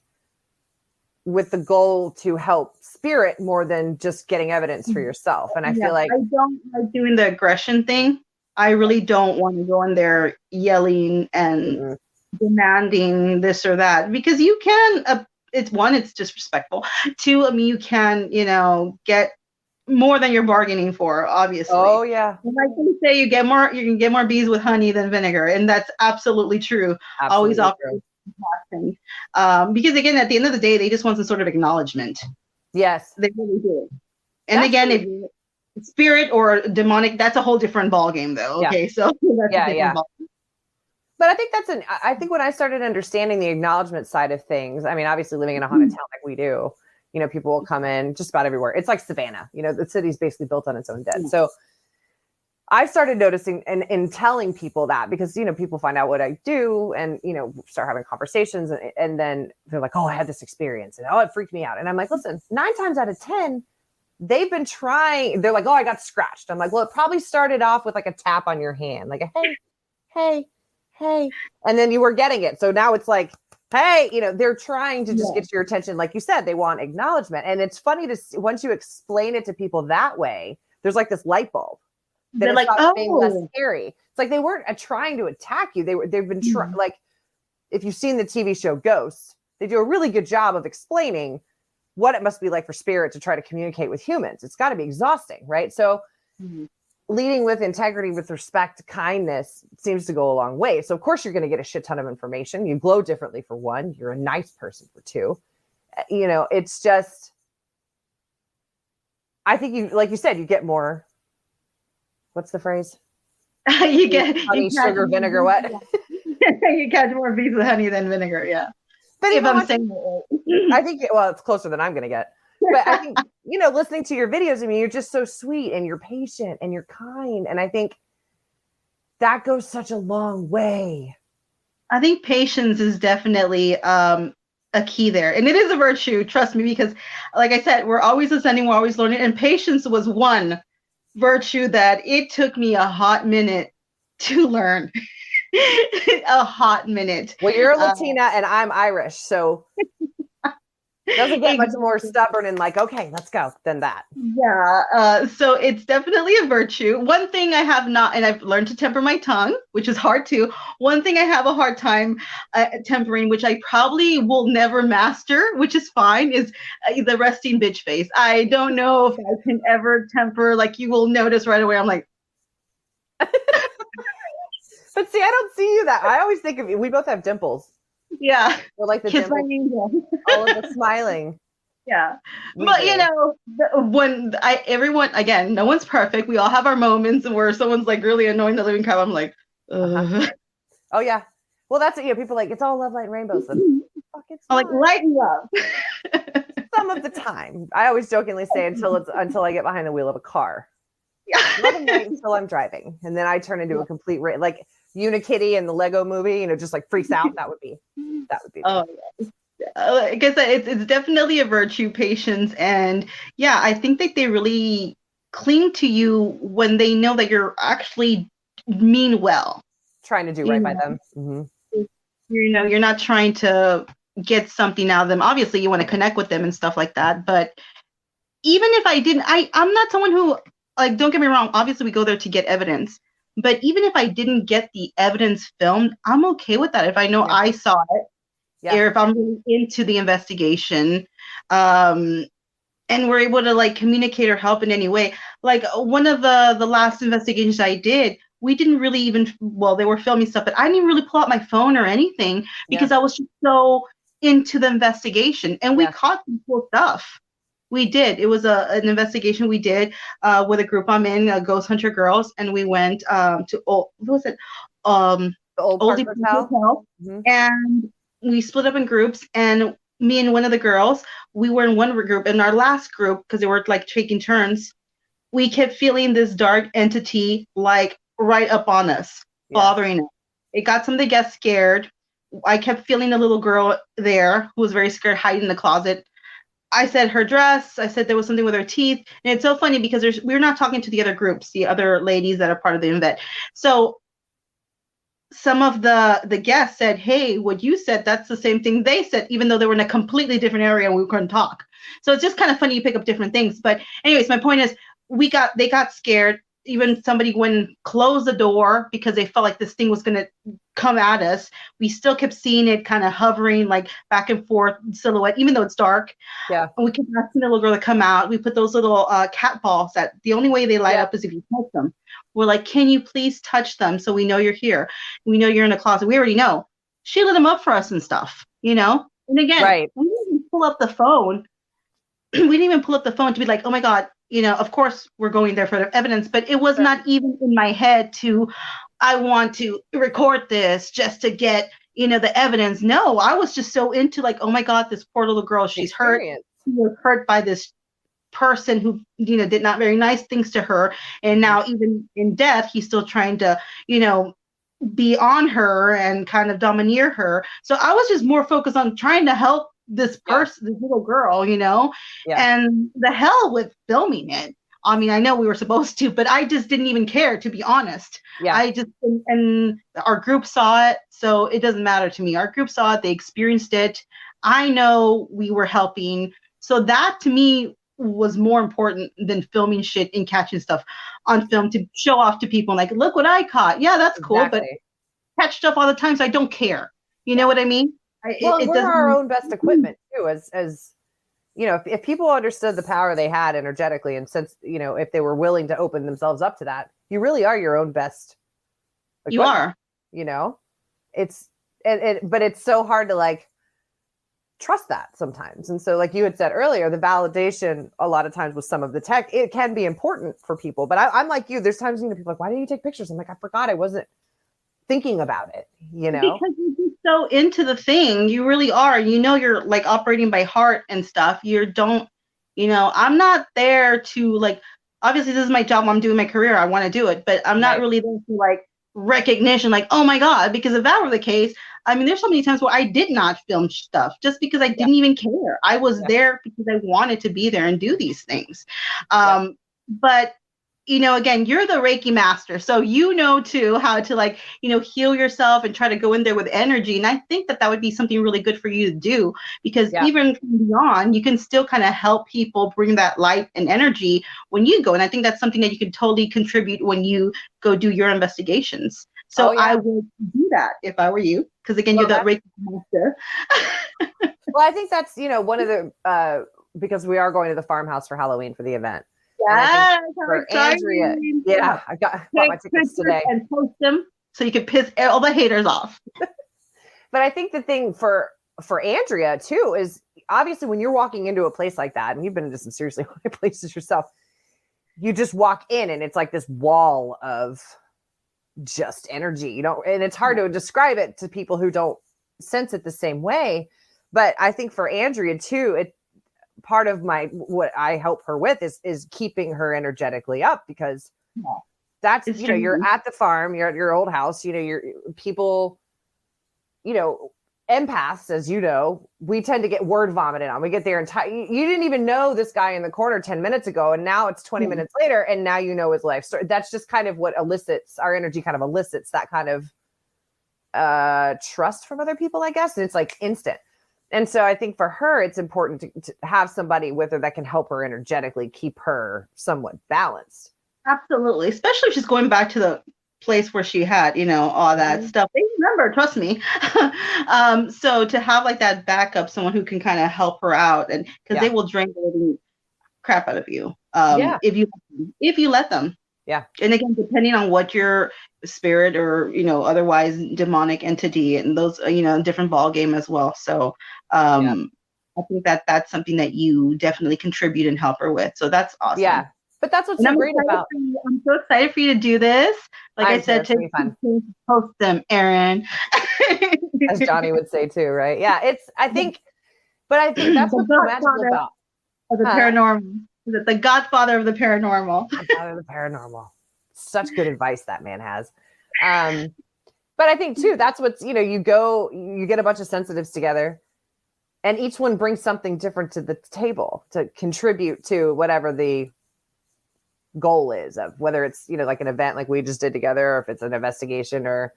with the goal to help spirit more than just getting evidence for yourself. And I feel like I don't like doing the aggression thing. I really don't want to go in there yelling and demanding this or that, because you can, it's one, it's disrespectful. Two, I mean, you can, get more than you're bargaining for, obviously. Oh yeah. And I can say you can get more bees with honey than vinegar, and that's absolutely true. Absolutely Always true. compassion. Because again, at the end of the day, they just want some sort of acknowledgement. Yes. They really do. And again, if spirit or demonic, that's a whole different ball game though. Okay. So that's a different ball game. But I think I think when I started understanding the acknowledgement side of things, I mean, obviously living in a haunted town like we do, people will come in just about everywhere. It's like Savannah, the city's basically built on its own dead. So I started noticing and telling people that, because, people find out what I do and, start having conversations, and then they're like, oh, I had this experience, and oh, it freaked me out. And I'm like, listen, 9 times out of 10, they've been trying. They're like, oh, I got scratched. I'm like, well, it probably started off with like a tap on your hand, like a hey. And then you were getting it. So now it's like, hey, they're trying to just get your attention. Like you said, they want acknowledgement. And it's funny to see, once you explain it to people that way, there's like this light bulb. They're like, oh, being less scary. It's like they weren't trying to attack you. They've been trying. Like, if you've seen the TV show Ghosts, they do a really good job of explaining what it must be like for spirit to try to communicate with humans. It's got to be exhausting, right? So leading with integrity, with respect, kindness seems to go a long way. So of course you're going to get a shit ton of information. You glow differently for one. You're a nice person for two. It's just, I think you, like you said, you get more. What's the phrase? you get honey, sugar, vinegar, what? You catch more bees with honey than vinegar. Yeah. But if I'm saying it, I think, well, it's closer than I'm going to get. But I think, listening to your videos, I mean, you're just so sweet and you're patient and you're kind. And I think that goes such a long way. I think patience is definitely a key there. And it is a virtue, trust me, because like I said, we're always ascending, we're always learning. And patience was one virtue that it took me a hot minute to learn. A hot minute. Well, you're a Latina and I'm Irish, so doesn't get much more stubborn and like, okay, let's go than that. Yeah. So it's definitely a virtue. One thing I have not, and I've learned to temper my tongue, which is hard too. One thing I have a hard time tempering, which I probably will never master, which is fine, is the resting bitch face. I don't know if I can ever temper, like you will notice right away. I'm like, but see, I don't see you that. I always think of you. We both have dimples. Yeah. We're like the dimples. All of the smiling. Yeah. But when everyone, again, no one's perfect. We all have our moments where someone's like really annoying the living crap. I'm like, ugh. Oh yeah. Well, that's it. People are like, it's all love, light, and rainbows. Fuck, it's I'm like, lighten up. Some of the time. I always jokingly say until I get behind the wheel of a car. Love and light until I'm driving. And then I turn into a complete like Unikitty in the Lego movie, just like freaks out. That would be oh yeah. Like I said, it's definitely a virtue, patience, and yeah, I think that they really cling to you when they know that you're actually mean well, trying to do right by them. Mm-hmm. You're not trying to get something out of them. Obviously, you want to connect with them and stuff like that. But even if I didn't, I'm not someone who, like, don't get me wrong. Obviously, we go there to get evidence. But even if I didn't get the evidence filmed, I'm okay with that. If I know I saw it, or if I'm really into the investigation, and we're able to like communicate or help in any way. Like one of the last investigations I did, we didn't really even, they were filming stuff, but I didn't even really pull out my phone or anything because I was just so into the investigation. And we caught some cool stuff. We did. It was an investigation we did with a group I'm in, Ghost Hunter Girls, and we went to what was it? The Old Park Hotel. Mm-hmm. And we split up in groups, and me and one of the girls, we were in one group. In our last group, because they were like taking turns, we kept feeling this dark entity like right up on us, bothering us. It got some of the guests scared. I kept feeling a little girl there who was very scared, hiding in the closet. I said her dress. I said there was something with her teeth. And it's so funny because we're not talking to the other groups, the other ladies that are part of the event. So some of the guests said, "Hey, what you said, that's the same thing they said," even though they were in a completely different area and we couldn't talk. So it's just kind of funny you pick up different things. But anyways, my point is, they got scared. Even somebody went and closed the door because they felt like this thing was gonna come at us. We still kept seeing it kind of hovering like back and forth silhouette, even though it's dark. Yeah. And we kept asking the little girl to come out. We put those little cat balls that the only way they light up is if you touch them. We're like, can you please touch them so we know you're here? We know you're in the closet. We already know. She lit them up for us and stuff, you know? And again, Right. we didn't even pull up the phone. We didn't even pull up the phone to be like, oh my God, you know, of course we're going there for the evidence, but it was Sure. not even in my head I want to record this just to get, you know, the evidence. No, I was just so into like, oh my God, this poor little girl, she's hurt. Experience. She was hurt by this person who, you know, did not very nice things to her. And now even in death, he's still trying to, you know, be on her and kind of domineer her. So I was just more focused on trying to help this person, this little girl, you know, and the hell with filming it. I mean, I know we were supposed to, but I just didn't even care, to be honest. Yeah. I just, and our group saw it, so it doesn't matter to me. Our group saw it, they experienced it. I know we were helping. So that to me was more important than filming shit and catching stuff on film to show off to people. Like, look what I caught. Yeah, that's cool, but catch stuff all the time, so I don't care. You know what I mean? Well, we're our own best equipment too, as you know, if people understood the power they had energetically, and since, you know, if they were willing to open themselves up to that, you really are your own best equipment. You are. You know, it's but it's so hard to like trust that sometimes. And so, like you had said earlier, the validation a lot of times with some of the tech, it can be important for people. But I'm like you. There's times, you know, people are like, why didn't you take pictures? I'm like, I forgot. I wasn't thinking about it. You know, because you're just so into the thing. You really are. You know, you're like operating by heart and stuff. You don't. You know, I'm not there to like. Obviously, this is my job. I'm doing my career. I want to do it, but I'm not really there to like recognition. Like, oh my God, because if that were the case, I mean, there's so many times where I did not film stuff just because I didn't even care. I was there because I wanted to be there and do these things. But, you know, again, you're the Reiki master. So you know, too, how to like, you know, heal yourself and try to go in there with energy. And I think that would be something really good for you to do, because even from beyond, you can still kind of help people bring that light and energy when you go. And I think that's something that you can totally contribute when you go do your investigations. So I would do that if I were you, because again, you're the Reiki master. Well, I think that's, you know, one of the, because we are going to the farmhouse for Halloween for the event. Yeah, for Andrea, I got my tickets today and post them so you can piss all the haters off. But I think the thing for Andrea too is obviously when you're walking into a place like that, and you've been into some seriously high places yourself, you just walk in and it's like this wall of just energy, you know, and it's hard to describe it to people who don't sense it the same way. But I think for Andrea too, part of what I help her with is keeping her energetically up, because that's, you know, you're at the farm, you're at your old house, you know, you're people, you know, empaths, as you know, we tend to get word vomited on. We get there and you didn't even know this guy in the corner 10 minutes ago, and now it's 20 minutes later, and now you know his life story. That's just kind of what elicits our energy, kind of elicits that kind of trust from other people, I guess. And it's like instant. And so I think for her, it's important to have somebody with her that can help her energetically keep her somewhat balanced. Absolutely. Especially if she's going back to the place where she had, you know, all that stuff. They remember, trust me. So to have like that backup, someone who can kind of help her out, and because they will drain the living crap out of you if you let them. Yeah. And again, depending on what your spirit or, you know, otherwise demonic entity, and those, you know, different ball game as well. So I think that's something that you definitely contribute and help her with. So that's awesome. Yeah. But that's what's so great about. I'm so excited for you to do this. Like I said, to post them, Erin. As Johnny would say too, right? Yeah, I think that's what's so magical about the paranormal. The godfather of the paranormal. Godfather of the paranormal. Such good advice that man has. But I think too, that's what's, you know, you get a bunch of sensitives together, and each one brings something different to the table to contribute to whatever the goal is, of whether it's, you know, like an event like we just did together, or if it's an investigation, or,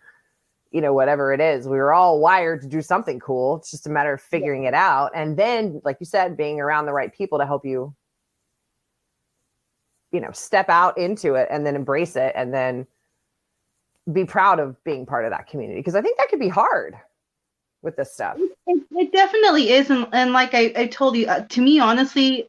whatever it is. We were all wired to do something cool. It's just a matter of figuring it out. And then, like you said, being around the right people to help you, step out into it and then embrace it and then be proud of being part of that community. Because I think that could be hard with this stuff. It definitely is. And like I told you, to me, honestly,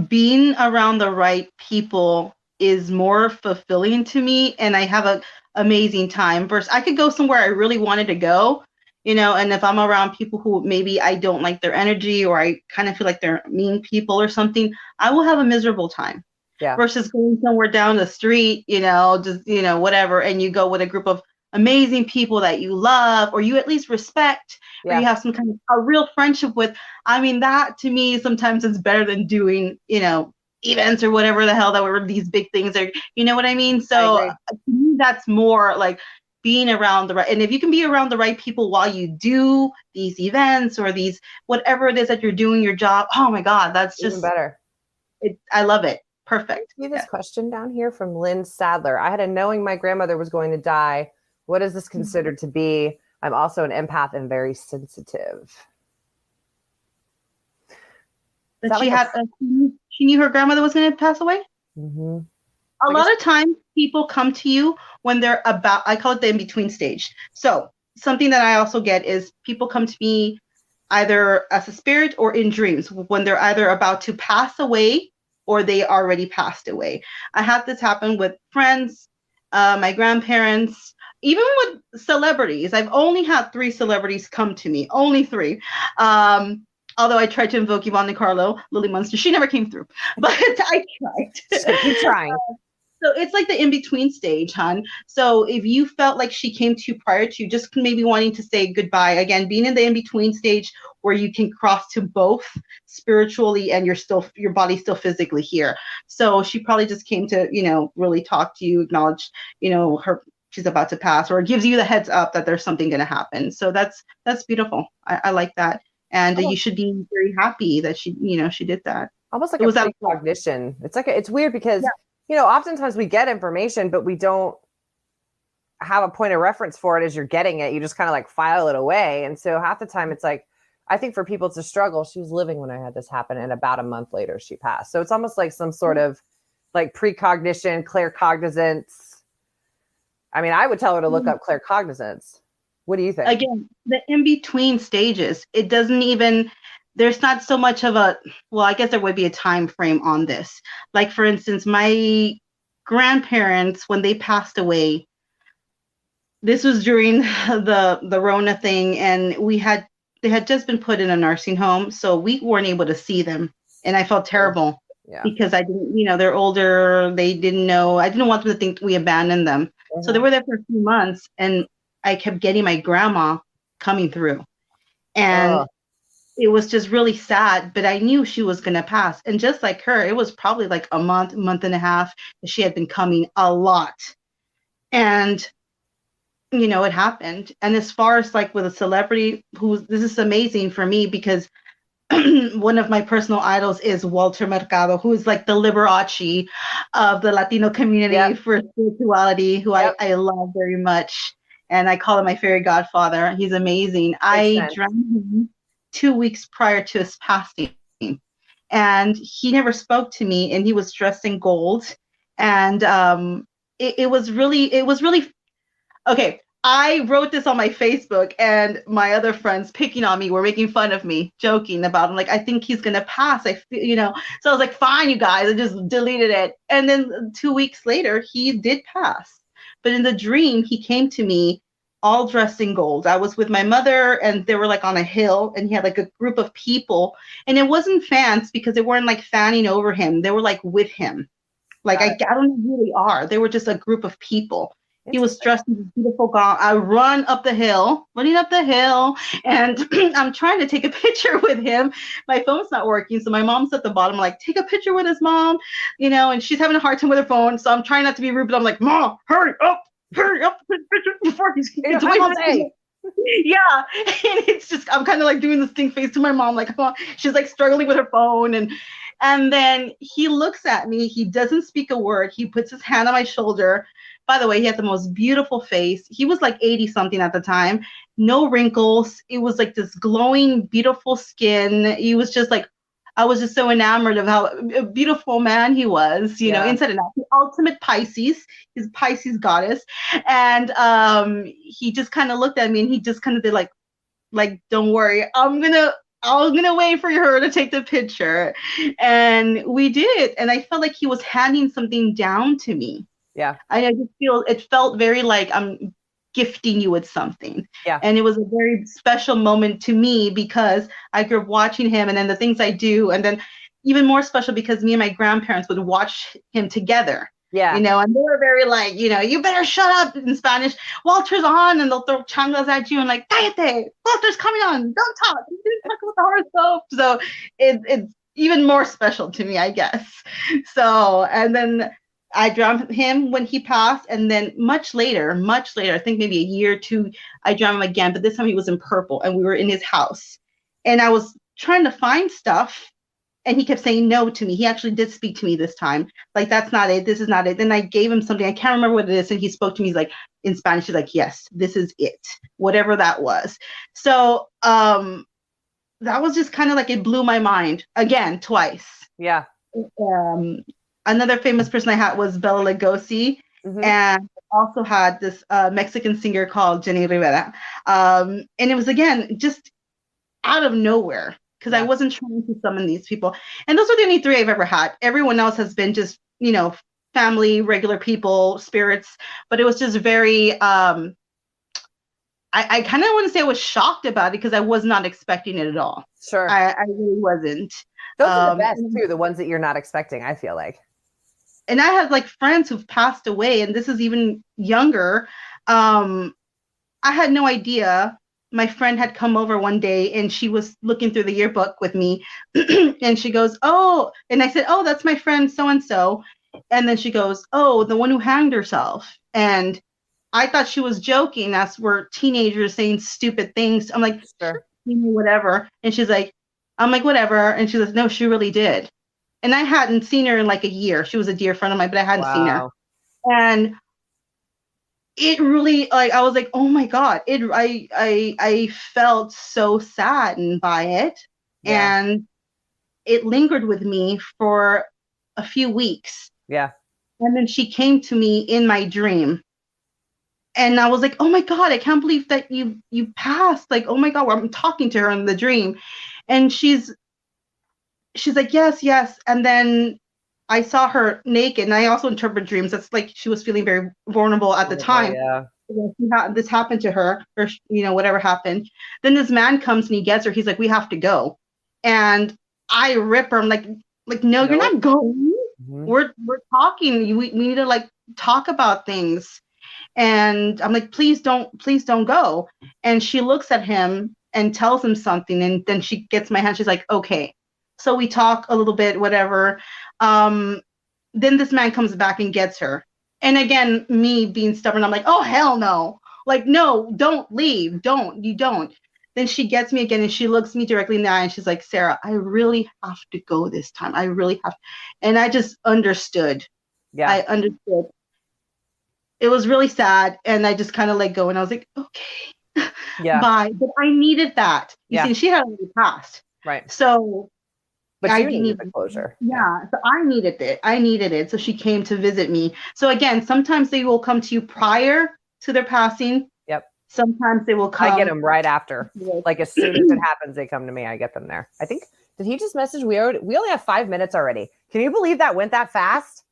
being around the right people is more fulfilling to me, and I have a amazing time. Versus I could go somewhere I really wanted to go, and if I'm around people who maybe I don't like their energy, or I kind of feel like they're mean people or something, I will have a miserable time. Yeah. Versus going somewhere down the street, just whatever, and you go with a group of amazing people that you love, or you at least respect, or you have some kind of a real friendship with. I mean, that to me sometimes is better than doing, events or whatever the hell that were these big things are. You know what I mean? So to me, that's more like being around the right. And if you can be around the right people while you do these events or these whatever it is that you're doing your job, oh my God, that's just even better. I love it. Perfect. See this question down here from Lynn Sadler. I had a knowing my grandmother was going to die. What is this considered to be? I'm also an empath and very sensitive. That she knew her grandmother was going to pass away. Mm-hmm. A lot of times people come to you when they're about, I call it the in-between stage. So something that I also get is people come to me either as a spirit or in dreams when they're either about to pass away or they already passed away. I had this happen with friends, my grandparents, even with celebrities. I've only had 3 celebrities come to me, only 3. Although I tried to invoke Yvonne Carlo, Lily Munster, she never came through, but I tried. So keep trying. So it's like the in-between stage, hon. So if you felt like she came to you prior to just maybe wanting to say goodbye, again, being in the in-between stage where you can cross to both spiritually and your body's still physically here. So she probably just came to, really talk to you, acknowledge, she's about to pass, or gives you the heads up that there's something going to happen. So that's beautiful. I like that. And you should be very happy that she did that. Almost like a precognition. It's weird because, oftentimes we get information, but we don't have a point of reference for it as you're getting it. You just kind of like file it away. And so half the time it's like, I think for people it's a struggle. She was living when I had this happen, and about a month later she passed. So it's almost like some sort of like precognition, claircognizance. I mean, I would tell her to look up claircognizance. What do you think? Again, the in-between stages, it doesn't even, there's not so much of a, well, I guess there would be a time frame on this. Like, for instance, my grandparents, when they passed away, this was during the Rona thing, and they had just been put in a nursing home, so we weren't able to see them. And I felt terrible because I didn't, they're older, they didn't know, I didn't want them to think we abandoned them. Mm-hmm. So they were there for a few months, and I kept getting my grandma coming through, and it was just really sad, but I knew she was going to pass. And just like her, it was probably like a month and a half that she had been coming a lot. And, it happened. And as far as like with a celebrity this is amazing for me because one of my personal idols is Walter Mercado, who is like the Liberace of the Latino community for spirituality, who I love very much. And I call him my fairy godfather. He's amazing. I drowned him 2 weeks prior to his passing. And he never spoke to me, and he was dressed in gold. And it was really, okay. I wrote this on my Facebook, and my other friends picking on me were making fun of me, joking about him. Like, I think he's going to pass. I feel, so I was like, fine, you guys. I just deleted it. And then 2 weeks later, he did pass. But in the dream, he came to me all dressed in gold. I was with my mother, and they were like on a hill, and he had like a group of people. And it wasn't fans because they weren't like fanning over him. They were like with him. Like, I don't know who they are. They were just a group of people. He was dressed in this beautiful gown. I running up the hill, and I'm trying to take a picture with him. My phone's not working, so my mom's at the bottom, like, take a picture with his mom, and she's having a hard time with her phone, so I'm trying not to be rude, but I'm like, Mom, hurry up, before he's into my mom. Yeah, and it's just, I'm kind of like doing this thing face to my mom, like, oh, she's like struggling with her phone, and then he looks at me. He doesn't speak a word. He puts his hand on my shoulder. By the way, he had the most beautiful face. He was like 80 something at the time, no wrinkles. It was like this glowing, beautiful skin. He was just like, I was just so enamored of how a beautiful man he was, you know, inside and out. The ultimate Pisces, his Pisces goddess. And he just kind of looked at me and he just kind of did like, don't worry, I'm gonna wait for her to take the picture. And we did. And I felt like he was handing something down to me. Yeah. I just feel it felt very like I'm gifting you with something. Yeah. And it was a very special moment to me because I grew up watching him and then the things I do. And then even more special because me and my grandparents would watch him together. Yeah. You know, and they were very like, you know, you better shut up in Spanish. Walter's on, and they'll throw chanclas at you and like, cállate, Walter's coming on, don't talk. You didn't talk about the horoscope. So it's even more special to me, I guess. So, and then I drowned him when he passed, and then much later, I think maybe a year or two, I drowned him again, but this time he was in purple, and we were in his house. And I was trying to find stuff, and he kept saying no to me. He actually did speak to me this time. Like, that's not it. This is not it. Then I gave him something. I can't remember what it is. And he spoke to me. He's like, in Spanish, he's like, yes, this is it. Whatever that was. So that was just kind of like, it blew my mind again, twice. Yeah. Another famous person I had was Bela Lugosi. Mm-hmm. And also had this Mexican singer called Jenny Rivera. And it was, again, just out of nowhere. Because I wasn't trying to summon these people. And those are the only three I've ever had. Everyone else has been just, you know, family, regular people, spirits. But it was just very, I kind of want to say I was shocked about it because I was not expecting it at all. Sure. I really wasn't. Those are the best, too, the ones that you're not expecting, I feel like. And I had, like, friends who've passed away, and this is even younger. I had no idea. My friend had come over one day and she was looking through the yearbook with me and she goes, oh, and I said, oh, that's my friend so-and-so. And then she goes, oh, the one who hanged herself. And I thought she was joking as we're teenagers saying stupid things. I'm like, sure, whatever. And she's like, I'm like, whatever. And she says, no, she really did. And I hadn't seen her in like a year. She was a dear friend of mine, but I hadn't seen her. And it really, like, I was like, oh my God, I felt so saddened by it. Yeah. And it lingered with me for a few weeks. Yeah. And then she came to me in my dream. And I was like, oh my God, I can't believe that you passed. Like, oh my God, I'm talking to her in the dream. And she's like, yes. And then I saw her naked, and I also interpret dreams. That's like she was feeling very vulnerable at the time. Yeah. This happened to her, or, you know, whatever happened. Then this man comes and he gets her. He's like, we have to go. And I rip her. I'm like, no, you're not going. Mm-hmm. We're talking. We need to like talk about things. And I'm like, please don't go. And she looks at him and tells him something. And then she gets my hand. She's like, okay. So we talk a little bit, whatever. Then this man comes back and gets her. And again, me being stubborn, I'm like, oh, hell no. Like, no, don't leave. You don't. Then she gets me again and she looks me directly in the eye and she's like, Sarah, I really have to go this time. I really have. And I just understood. Yeah. I understood. It was really sad. And I just kind of let go and I was like, okay, yeah, bye. But I needed that. You see, she had already passed. Right. So. But you needed the closure. Yeah, so I needed it. So she came to visit me. So again, sometimes they will come to you prior to their passing. Yep. Sometimes they will come. I get them right after. Like as soon as it happens, they come to me. I get them there. I think, did he just message? We only have 5 minutes already. Can you believe that went that fast?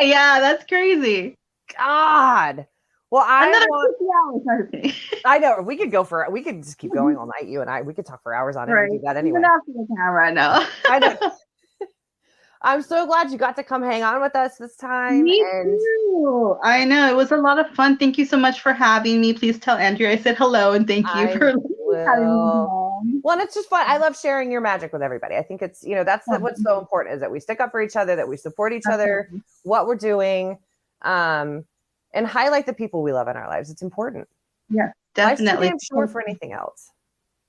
Yeah, that's crazy. God. Well, I know we could just keep going all night. You and I, we could talk for hours on it. Right. We do that anyway. Right now. I know. I'm so glad you got to come hang on with us this time. Me too. I know it was a lot of fun. Thank you so much for having me. Please tell Andrea I said hello and thank you for having me on. Well, and it's just fun. I love sharing your magic with everybody. I think it's, that's what's so important is that we stick up for each other, that we support each other, what we're doing. And highlight the people we love in our lives. It's important. Yeah, definitely. Life's too damn short for anything else.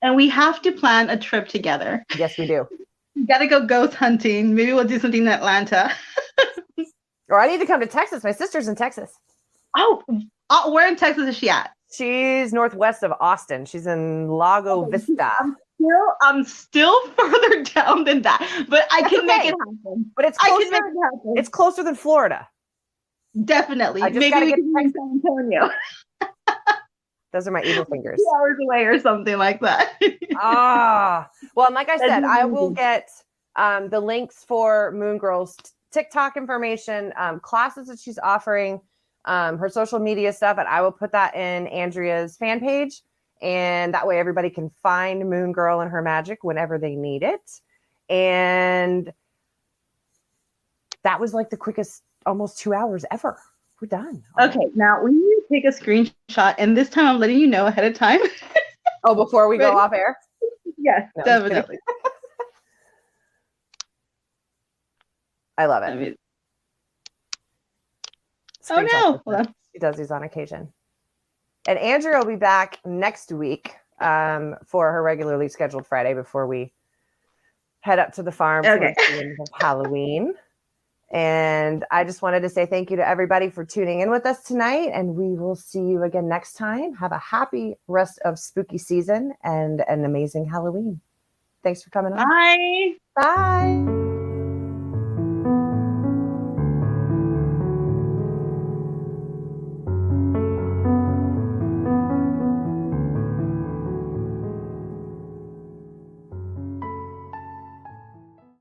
And we have to plan a trip together. Yes, we do. We got to go ghost hunting. Maybe we'll do something in Atlanta. Or I need to come to Texas. My sister's in Texas. Oh, where in Texas is she at? She's northwest of Austin. She's in Lago Vista. I'm still further down than that, but I can make it happen. But it's I closer. can make it happen. It's closer than Florida. Definitely. I just Maybe gotta we get can be in San Antonio. Those are my evil fingers. 2 hours away or something like that. Well, and like I said, That's I will amazing. get the links for Moon Girl's TikTok information, classes that she's offering, her social media stuff, and I will put that in Andrea's fan page. And that way everybody can find Moon Girl and her magic whenever they need it. And that was like the quickest almost 2 hours ever. We're done. Okay, now we need to take a screenshot, and this time I'm letting you know ahead of time. Oh, before we Ready? go off air? Yes, No, definitely. I love I it. mean, Screenshots no. like Hold that. on. She does these on occasion. And Andrea will be back next week for her regularly scheduled Friday before we head up to the farm Okay. towards the end of Halloween. And I just wanted to say thank you to everybody for tuning in with us tonight. And we will see you again next time. Have a happy rest of spooky season and an amazing Halloween. Thanks for coming on. Bye. Bye.